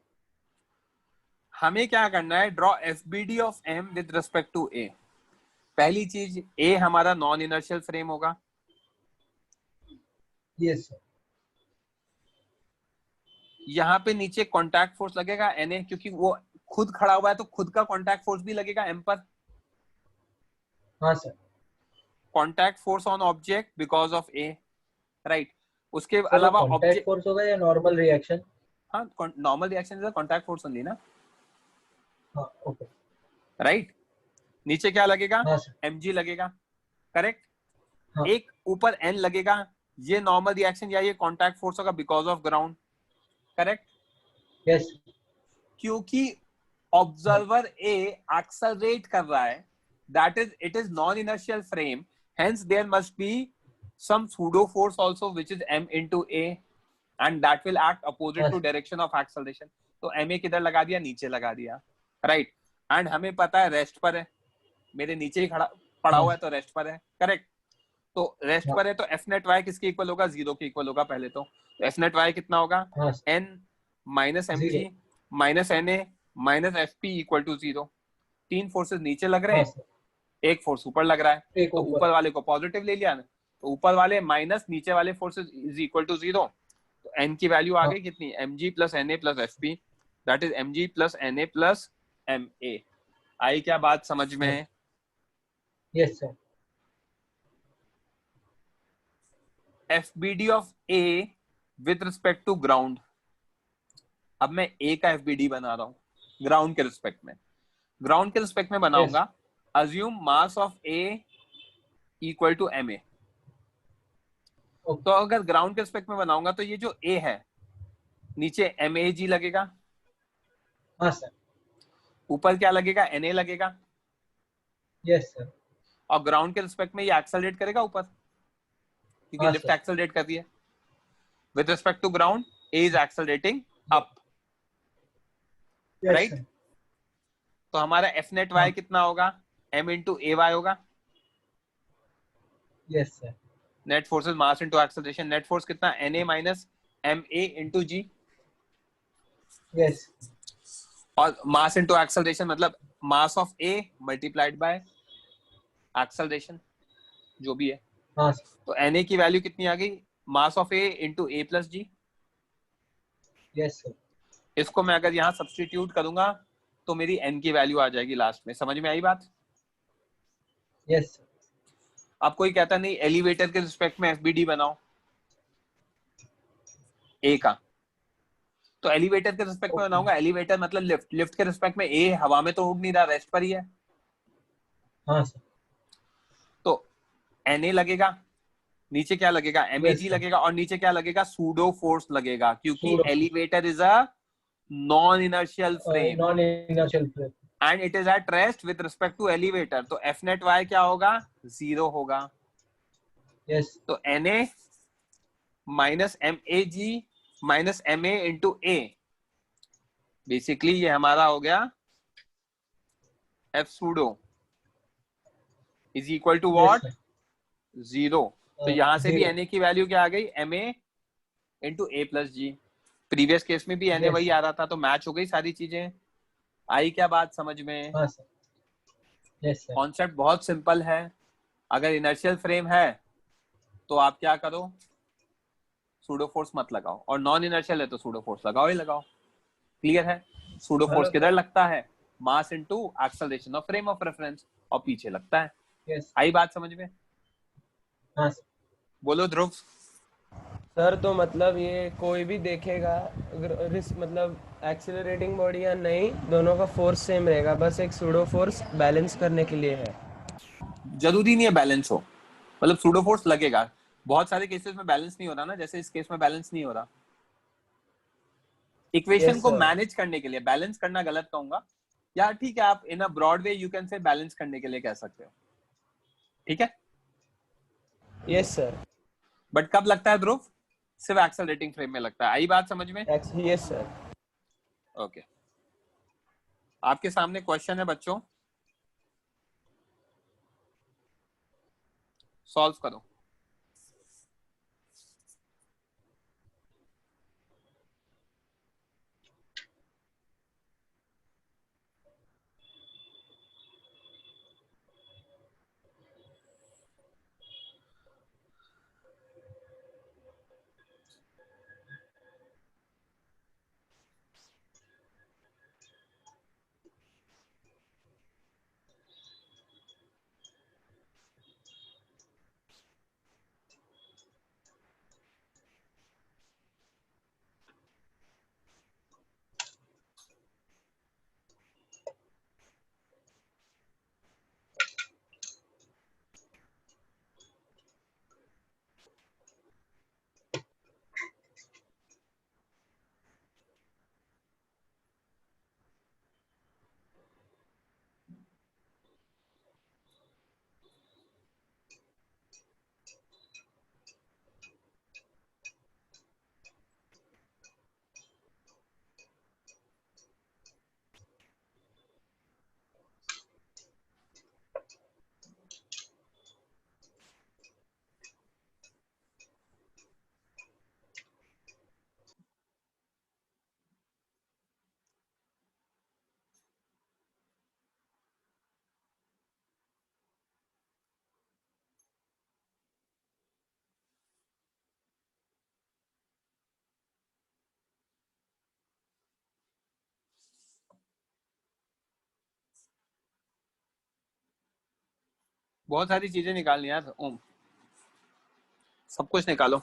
हमें क्या करना है, draw FBD of m with respect to a। पहली चीज, a हमारा नॉन इनर्शियल फ्रेम होगा। Yes sir. यहाँ पे नीचे कॉन्टैक्ट फोर्स लगेगा Na, क्योंकि वो खुद खड़ा हुआ है तो खुद का कॉन्टैक्ट फोर्स भी लगेगा m पर। हाँ sir. Contact force on object because of a, right? उसके अलावा कॉन्टैक्ट फोर्स होगा या नॉर्मल रिएक्शन? हाँ, normal reaction is contact force only ना। हाँ ओके। राइट। नीचे क्या लगेगा, हाँ mg लगेगा। करेक्ट। हाँ। एक ऊपर n लगेगा, ये नॉर्मल रिएक्शन या ये कॉन्टैक्ट फोर्स होगा because of ground. Correct. Yes. क्योंकि ऑब्जर्वर ए एक्सेलरेट कर रहा है, that is it is non inertial frame, hence there must be some pseudo force also which is m into a and that will act opposite to direction of acceleration। तो ma किधर लगा दिया, नीचे लगा दिया, राइट? एंड हमें पता है रेस्ट पर है, मेरे नीचे ही खड़ा, पड़ा हुआ है तो रेस्ट पर है, करेक्ट। तो रेस्ट पर है तो एफ नेट वाई किसके इक्वल होगा, 0 के इक्वल होगा पहले तो एफ नेट वाई कितना होगा, N minus M G minus N A minus F P equal to 0। 3 forces नीचे लग रहे हैं, एक फोर्स ऊपर लग रहा है, तो ऊपर वाले को पॉजिटिव ले लिया ना, तो ऊपर वाले माइनस नीचे वाले फोर्सेस इज इक्वल टू 0। तो एन की वैल्यू आ गई कितनी, M G plus N A plus F P, that is M G plus N A plus M A. आई क्या बात समझ में है? Yes sir. FBD of A with respect to ground। अब मैं A का FBD बना रहा हूं ग्राउंड के रिस्पेक्ट में, ग्राउंड के रिस्पेक्ट में बनाऊंगा। Assume mass of A equal to MA। तो अगर ग्राउंड के रिस्पेक्ट में बनाऊंगा तो ये जो A है नीचे MAG लगेगा, हाँ सर। ऊपर क्या लगेगा, NA लगेगा। Yes sir. और ग्राउंड के रिस्पेक्ट में ये एक्सेलरेट करेगा ऊपर, क्योंकि लिफ्ट एक्सेलरेट कर रही है। With respect to ground A is accelerating up, right. तो हमारा F नेट Y कितना होगा, M इंटू AY होगा। Yes sir. Net forces mass into acceleration, net force कितना, NA minus MA into G। Yes. और मास इंटू एक्सेलरेशन मतलब mass of A multiplied by acceleration जो भी है। हाँ। तो NA की वैल्यू कितनी आ गई, mass of A into A plus G. Yes sir. इसको मैं अगर यहाँ सब्स्टिट्यूट करूंगा तो मेरी N की वैल्यू आ जाएगी लास्ट में। समझ में आई बात? यस। अब कोई कहता नहीं एलिवेटर के रिस्पेक्ट में FBD बनाओ A का, तो एलिवेटर के रिस्पेक्ट में बनाऊंगा। एलिवेटर मतलब लिफ्ट, लिफ्ट के रिस्पेक्ट में A हवा में तो उड़ नहीं रहा, रेस्ट पर ही है। हाँ सर। तो NA लगेगा, नीचे क्या लगेगा, MAG लगेगा, और नीचे क्या लगेगा, सूडो फोर्स लगेगा, क्योंकि elevator is a non inertial frame, non inertial frame, and it is at rest with respect to elevator. तो F नेट Y क्या होगा, 0 होगा। यस। तो NA minus MAG minus MA into A, basically ये हमारा हो गया F pseudo is equal to what, 0। तो यहां से भी NA की वैल्यू क्या आ गई, MA into A plus G. Previous case में भी NA वही आ रहा था, तो मैच हो गई सारी चीजें। आई क्या बात समझ में? कॉन्सेप्ट बहुत सिंपल है। अगर इनर्शियल फ्रेम है तो आप क्या करो, सूडो फोर्स मत लगाओ, और नॉन इनर्शियल है तो सूडो फोर्स लगाओ ही लगाओ। क्लियर है? सूडो फोर्स किधर लगता है, mass into acceleration of frame of reference, और पीछे लगता है। आई बात समझ में? हाँ। बोलो ध्रुव। सर तो मतलब ये कोई भी देखेगा मतलब एक्सीलरेटिंग बॉडी या नहीं, दोनों का फोर्स सेम रहेगा, बस एक सूडो फोर्स बैलेंस करने के लिए है। जरूरी नहीं है बैलेंस हो, मतलब सूडो फोर्स लगेगा। बहुत सारे केसेस में बैलेंस नहीं हो रहा ना, जैसे इस केस में बैलेंस नहीं हो रहा। इक्वेशन को मैनेज करने के लिए, बैलेंस करना गलत कहूंगा यार, ठीक है, आप in a broad way you can say balance करने के लिए कह सकते हो, ठीक है। Yes sir. बट कब लगता है ध्रुव, सिर्फ एक्सेलरेटिंग फ्रेम में लगता है। आई बात समझ में? Yes sir. ओके, आपके सामने क्वेश्चन है बच्चों, सॉल्व करो। बहुत सारी चीजें निकालनी यार ओम, सब कुछ निकालो।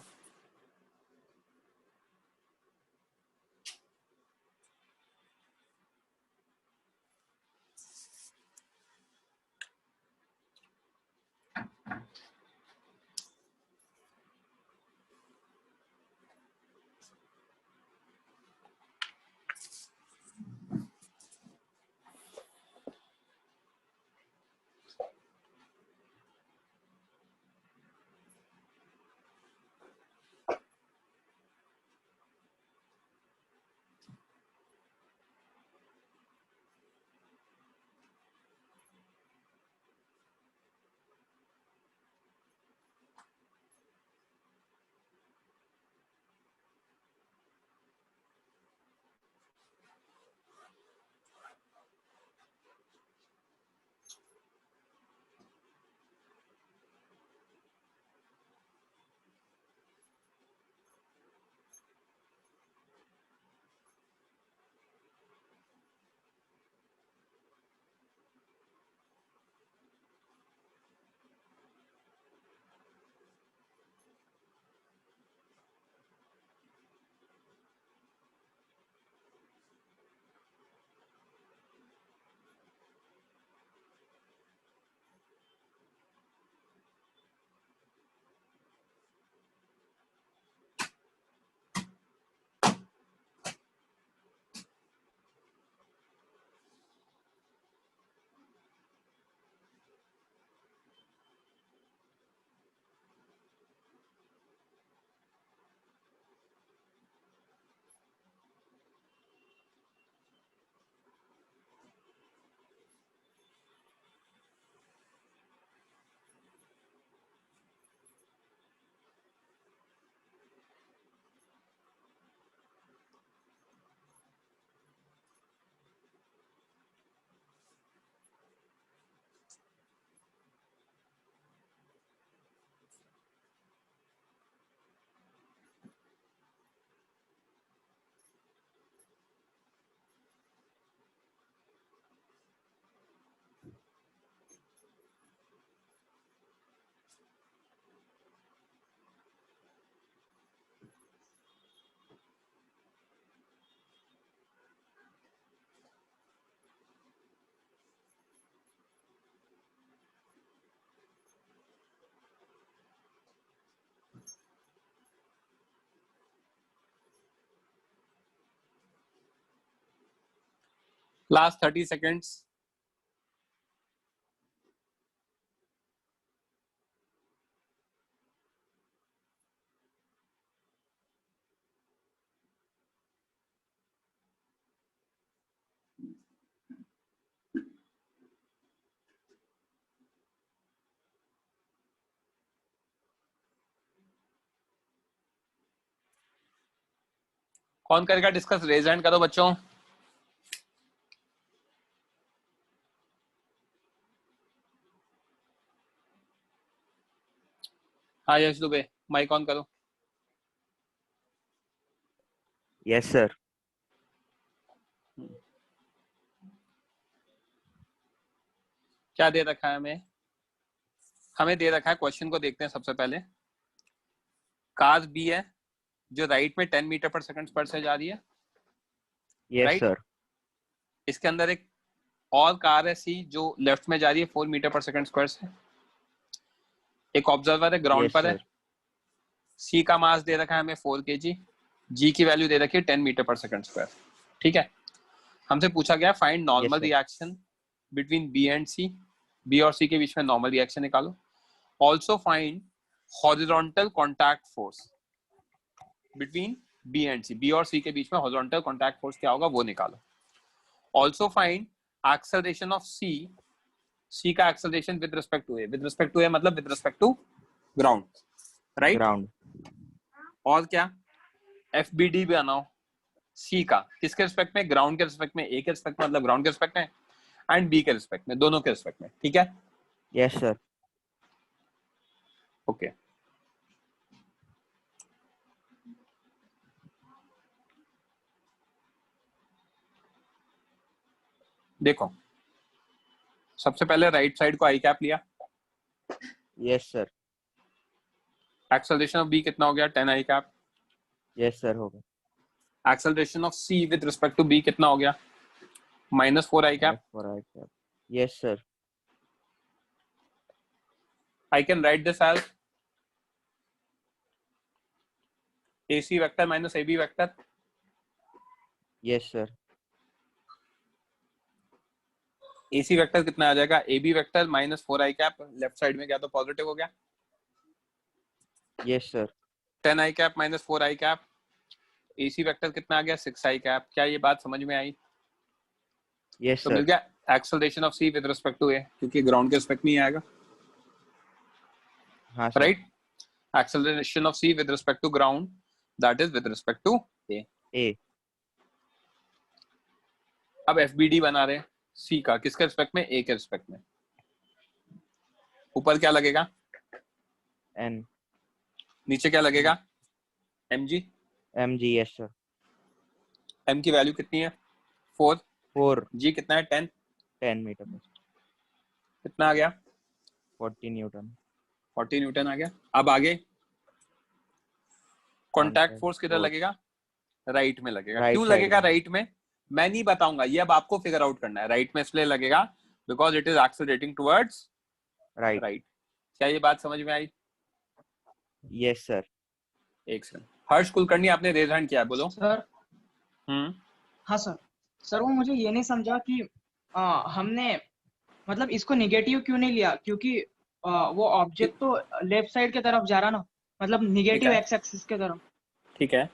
Last 30 seconds. कौन करेगा डिस्कस? रेज हैंड करो बच्चों। हाँ यश दुबे, माइक ऑन करो। Yes sir. क्या दे रखा है हमें? हमें दे रखा है, क्वेश्चन को देखते हैं सबसे पहले। कार बी है जो राइट में 10 मीटर पर सेकंड पर से जा रही है। Yes sir. इसके अंदर एक और कार है सी जो लेफ्ट में जा रही है 4 मीटर पर सेकंड स्क्वायर से। एक ऑब्जर्वर है ग्राउंड पर है। सी का मास दे रखा है हमें 4 kg। जी की वैल्यू दे रखी है 10 मीटर पर सेकंड स्क्वायर। ठीक है, हमसे पूछा गया find normal reaction between B and C. B और सी के बीच में नॉर्मल रिएक्शन निकालो। Also find horizontal contact force between B and C. B और सी के बीच में हॉरिजॉन्टल कॉन्टैक्ट फोर्स क्या होगा वो निकालो। Also find acceleration of C. C का acceleration with respect to A. With respect to A मतलब with respect to ground, right? Ground. और क्या? एफ बी डी बनाओ सी का। किसके रिस्पेक्ट में? ग्राउंड के रिस्पेक्ट में। ए के रिस्पेक्ट में मतलब ग्राउंड के रिस्पेक्ट में, एंड बी के रिस्पेक्ट में, दोनों के रिस्पेक्ट में। ठीक है? Yes sir. ओके, देखो सबसे पहले राइट साइड को आई कैप लिया, yes sir. Acceleration of B कितना हो गया 10 आई कैप। यस सर, हो गया। Acceleration of C with respect to B कितना हो गया -4 i cap. Yes sir. I can write this as AC vector minus AB vector. Yes sir. AC vector कितना आ जाएगा AB vector -4 i cap, left side में गया तो positive हो गया। Yes sir. 10 I cap -4 i cap, AC vector कितना आ गया 6 आई कैप। क्या ये बात समझ में आई? यस तो सर। मिल गया acceleration of C with respect to A, क्योंकि ग्राउंड के रिस्पेक्ट में ही आएगा। हाँ sir. Right, acceleration of C with respect to ground that is with respect to A। अब FBD बना रहे हैं C का, किसके रिस्पेक्ट में? A के रिस्पेक्ट में। ऊपर क्या लगेगा? N। नीचे क्या लगेगा? mg। Yes sir. m की वैल्यू कितनी है? 4। g कितना है? 10 मीटर पर कितना आ गया? 40 न्यूटन। 40 न्यूटन आ गया। अब आगे कॉन्टैक्ट फोर्स किधर लगेगा? राइट में लगेगा। क्यों लगेगा राइट में? मैं नहीं बताऊंगा, ये अब आपको फिगर आउट करना है। राइट में इसलिए लगेगा because it is accelerating towards right. क्या ये बात समझ में आई? Yes sir. एक सेकंड, हर्ष कुलकर्णी आपने रेज हैंड किया है, बोलो। सर हाँ सर वो मुझे ये नहीं समझा कि हमने मतलब इसको निगेटिव क्यों नहीं लिया, क्योंकि वो ऑब्जेक्ट तो लेफ्ट साइड के तरफ जा रहा ना, मतलब निगेटिव एक्स एक्सिस के तरफ। ठीक है,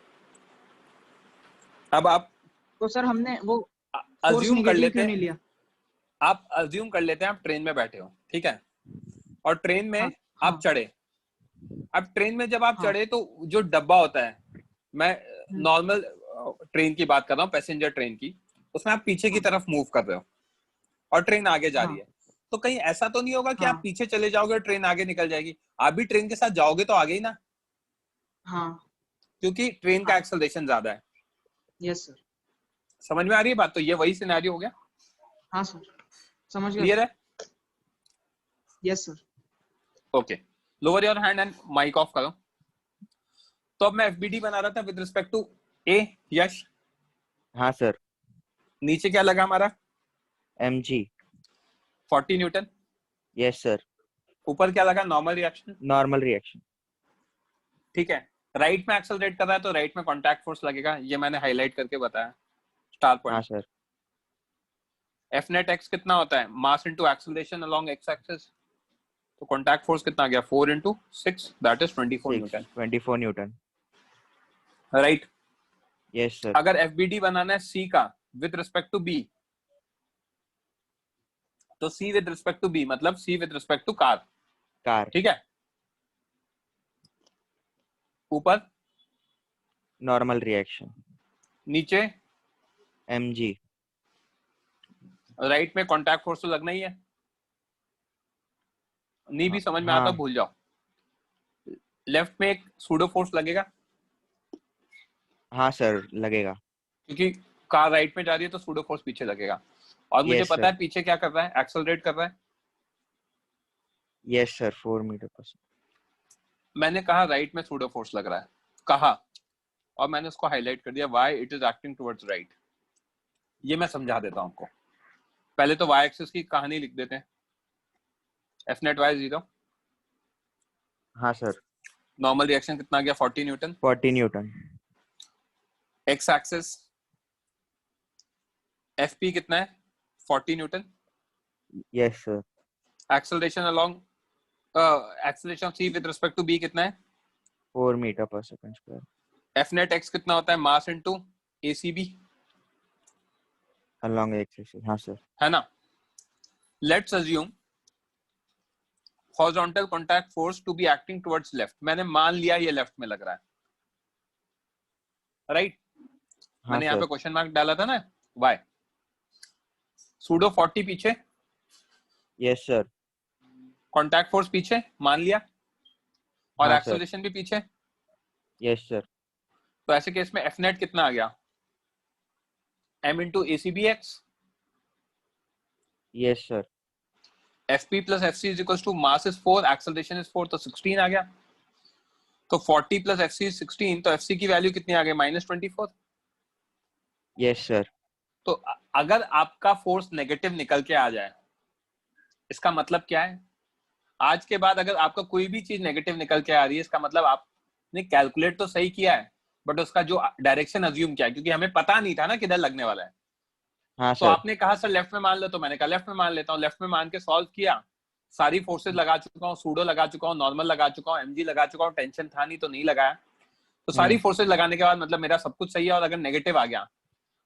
अब आप तो सर हमने वो अज्यूम कर लेते क्यों नहीं लिया? आप अज्यूम कर लेते हैं आप ट्रेन में बैठे हो, ठीक है, और ट्रेन में आप चढ़े। अब ट्रेन में जब आप चढ़े तो जो डब्बा होता है, मैं नॉर्मल ट्रेन की बात कर रहा हूँ, पैसेंजर ट्रेन की, उसमें आप पीछे की तरफ मूव कर रहे हो और ट्रेन आगे जा रही है। तो कहीं ऐसा तो नहीं होगा कि आप पीछे चले जाओगे ट्रेन आगे निकल जाएगी? आप भी ट्रेन के साथ जाओगे तो आगे ही ना। क्योंकि ट्रेन का एक्सेलरेशन ज्यादा है। Yes sir. समझ में आ रही है बात? तो ये वही सिनेरियो हो गया। हाँ सर, समझ गया। क्लियर है? Yes sir. Okay, lower your hand and mic off करो। तो अब मैं एफबीडी बना रहा था with respect to A. Yash? हाँ सर। नीचे क्या लगा हमारा? mg 40 newton. Yes sir. ऊपर क्या लगा? Normal reaction. Normal reaction. ठीक है, राइट में एक्सेलरेट कर रहा है तो राइट में कांटेक्ट फोर्स लगेगा, ये मैंने हाईलाइट करके बताया, स्टार पॉइंट। हाँ सर। एफ नेट एक्स कितना होता है? Mass into acceleration along x axis. तो कांटेक्ट फोर्स कितना आ गया? 4 into 6 that is 24 Newton. 24 Newton. Right. Yes sir. अगर एफबीडी बनाना है सी का विद रिस्पेक्ट टू बी, तो सी विद रिस्पेक्ट टू बी मतलब सी विद रिस्पेक्ट टू कार। ठीक है, ऊपर नॉर्मल रिएक्शन, नीचे mg। राइट में कांटेक्ट फोर्स तो लगना ही है। नहीं भी समझ में आता भूल जाओ। लेफ्ट में एक सूडो फोर्स लगेगा। हाँ सर, लगेगा, क्योंकि कार राइट में जा रही है तो सूडो फोर्स पीछे लगेगा। और मुझे Yes, पता है sir. पीछे क्या कर रहा है, एक्सेलरेट कर रहा है। Yes sir, 4 metre per second. मैंने कहा राइट में सूडो फोर्स लग रहा है, कहा, और मैंने उसको हाईलाइट कर दिया, why it is acting towards right. ये मैं समझा देता हूं आपको। पहले तो वाई एक्सिस की कहानी लिख देते हैं। F net Y 0। हाँ सर। नॉर्मल रिएक्शन कितना गया? 40 newton. 40 newton. X axis F P कितना है? 40 newton. Yes sir. Acceleration along acceleration C with respect to B कितना है? 4 metre per second square. F net X कितना होता है? Mass into ACB along axis. हाँ सर। है ना। Let's assume horizontal contact force to be acting towards left. मैंने मान लिया ये लेफ्ट में लग रहा है, राइट? मैंने यहाँ पे क्वेश्चन मार्क डाला था ना, वाई। सूडो 40 पीछे। Yes sir. कांटेक्ट फोर्स पीछे मान लिया, और हाँ, एक्सेलरेशन भी पीछे। Yes sir. तो ऐसे केस में एफ नेट कितना आ गया? m into ACB x. Yes sir. FP plus FC is equals to mass is 4, acceleration is 4, तो 16 आ गया। तो 40 plus FC is 16, तो FC की वैल्यू कितनी आ गई? -24। Yes sir. तो अगर आपका फोर्स नेगेटिव निकल के आ जाए, इसका मतलब क्या है? आज के बाद अगर आपका कोई भी चीज नेगेटिव निकल के आ रही है, इसका मतलब आपने कैलकुलेट तो सही किया है, बट उसका जो डायरेक्शन अज्यूम किया है, क्योंकि हमें पता नहीं था ना किधर लगने वाला है। हाँ तो सर। आपने कहा सर लेफ्ट में मान लो, तो मैंने कहा लेफ्ट में मान लेता हूँ। लेफ्ट में मान के सॉल्व किया, सारी फोर्सेज लगा चुका हूँ, सूडो लगा चुका हूँ, नॉर्मल लगा चुका हूँ, एमजी लगा चुका हूँ, टेंशन था नहीं तो नहीं लगाया। तो सारी फोर्सेज लगाने के बाद मतलब मेरा सब कुछ सही है, और अगर नेगेटिव आ गया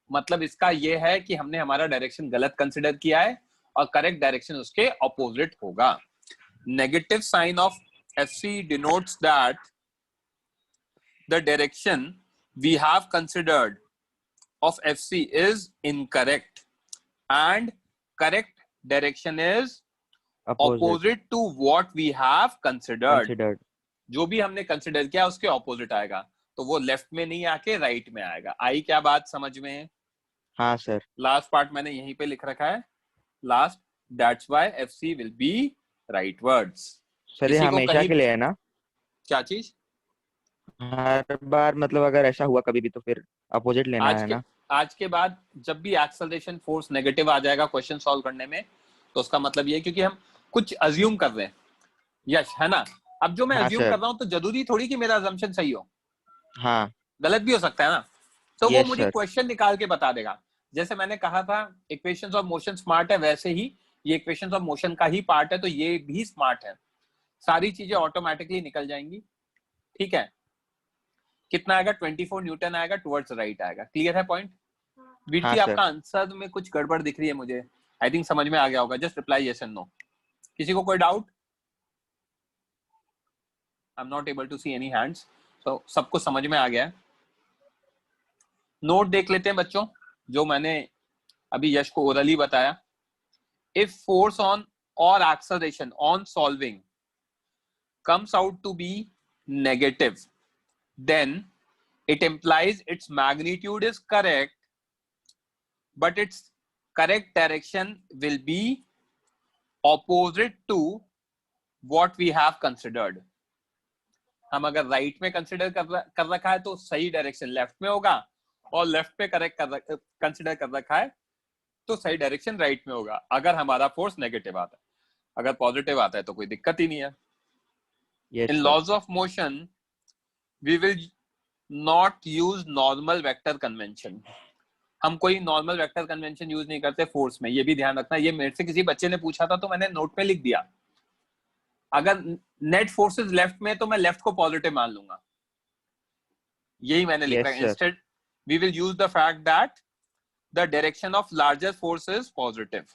मतलब इसका ये है कि हमने हमारा डायरेक्शन गलत कंसिडर किया है और करेक्ट डायरेक्शन उसके ऑपोजिट होगा। Negative sign of FC denotes that the direction we have considered of FC is incorrect and correct direction is opposite to what we have considered. जो भी हमने कंसिडर किया उसके ऑपोजिट आएगा, तो वो लेफ्ट में नहीं आके राइट में आएगा। आई क्या बात समझ में? हाँ सर। लास्ट पार्ट मैंने यहीं पे लिख रखा है, last, that's why FC will be rightwards. Sir ये हमेशा के लिए है ना? क्या चीज? हर बार मतलब अगर ऐसा हुआ कभी भी तो फिर अपोजिट लेना है ना? आज के बाद जब भी एक्सेलरेशन फोर्स नेगेटिव आ जाएगा क्वेश्चन सॉल्व करने में, तो उसका मतलब ये है क्योंकि हम कुछ अज्यूम कर रहे हैं, यस है ना? अब जो मैं अज्यूम कर रहा हूँ तो जरूरी थोड़ी कि मेरा अजम्पशन सही हो, हाँ गलत भी हो सकता है ना। तो वो मुझे क्वेश्चन निकाल के बता देगा। जैसे मैंने कहा था इक्वेशंस ऑफ मोशन स्मार्ट है, वैसे ही ये इक्वेशंस ऑफ मोशन का ही पार्ट है, तो ये भी स्मार्ट है। सारी चीजें ऑटोमेटिकली निकल जाएंगी, ठीक है? कितना आएगा? 24 न्यूटन आएगा, टुवर्ड्स राइट आएगा। क्लियर है पॉइंट? वीटी आपका आंसर में कुछ गड़बड़ दिख रही है मुझे, आई थिंक समझ में आ गया होगा। Just reply yes and no. किसी को कोई doubt? I am not able to see any hands, so सबको समझ में आ गया है। नोट देख लेते हैं बच्चों, जो मैंने अभी यश को ओरली बताया। इफ फोर्स ऑन और acceleration on solving comes out to be negative, then it implies its magnitude is correct, but its correct direction will be opposite to what we have considered. हम अगर right में consider कर रखा है तो सही direction left में होगा, और लेफ्ट पे करेक्ट कंसिडर कर रखा है तो सही डायरेक्शन राइट में होगा, अगर हमारा फोर्स नेगेटिव आता है। अगर पॉजिटिव आता है तो कोई दिक्कत ही नहीं है। Yes, in laws of motion we will not use normal vector convention. हम कोई नॉर्मल वेक्टर कन्वेंशन यूज नहीं करते फोर्स में, ये भी ध्यान रखना। ये मेरे से किसी बच्चे ने पूछा था तो मैंने नोट पे लिख दिया, अगर नेट फोर्सेस लेफ्ट में तो मैं लेफ्ट को पॉजिटिव मान लूंगा, यही मैंने लिखा है। Instead we will use the fact that the direction of larger force is positive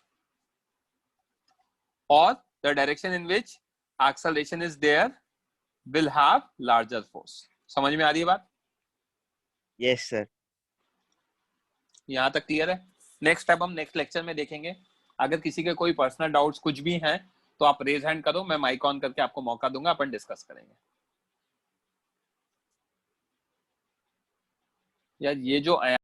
और the direction in which acceleration is there will have larger force. समझ में आ रही है बात? Yes sir. यहाँ तक क्लियर है? नेक्स्ट स्टेप हम नेक्स्ट लेक्चर में देखेंगे। अगर किसी के कोई पर्सनल डाउट्स कुछ भी हैं तो आप रेज हैंड करो, मैं माइक ऑन करके आपको मौका दूंगा, अपन डिस्कस करेंगे। यार ये जो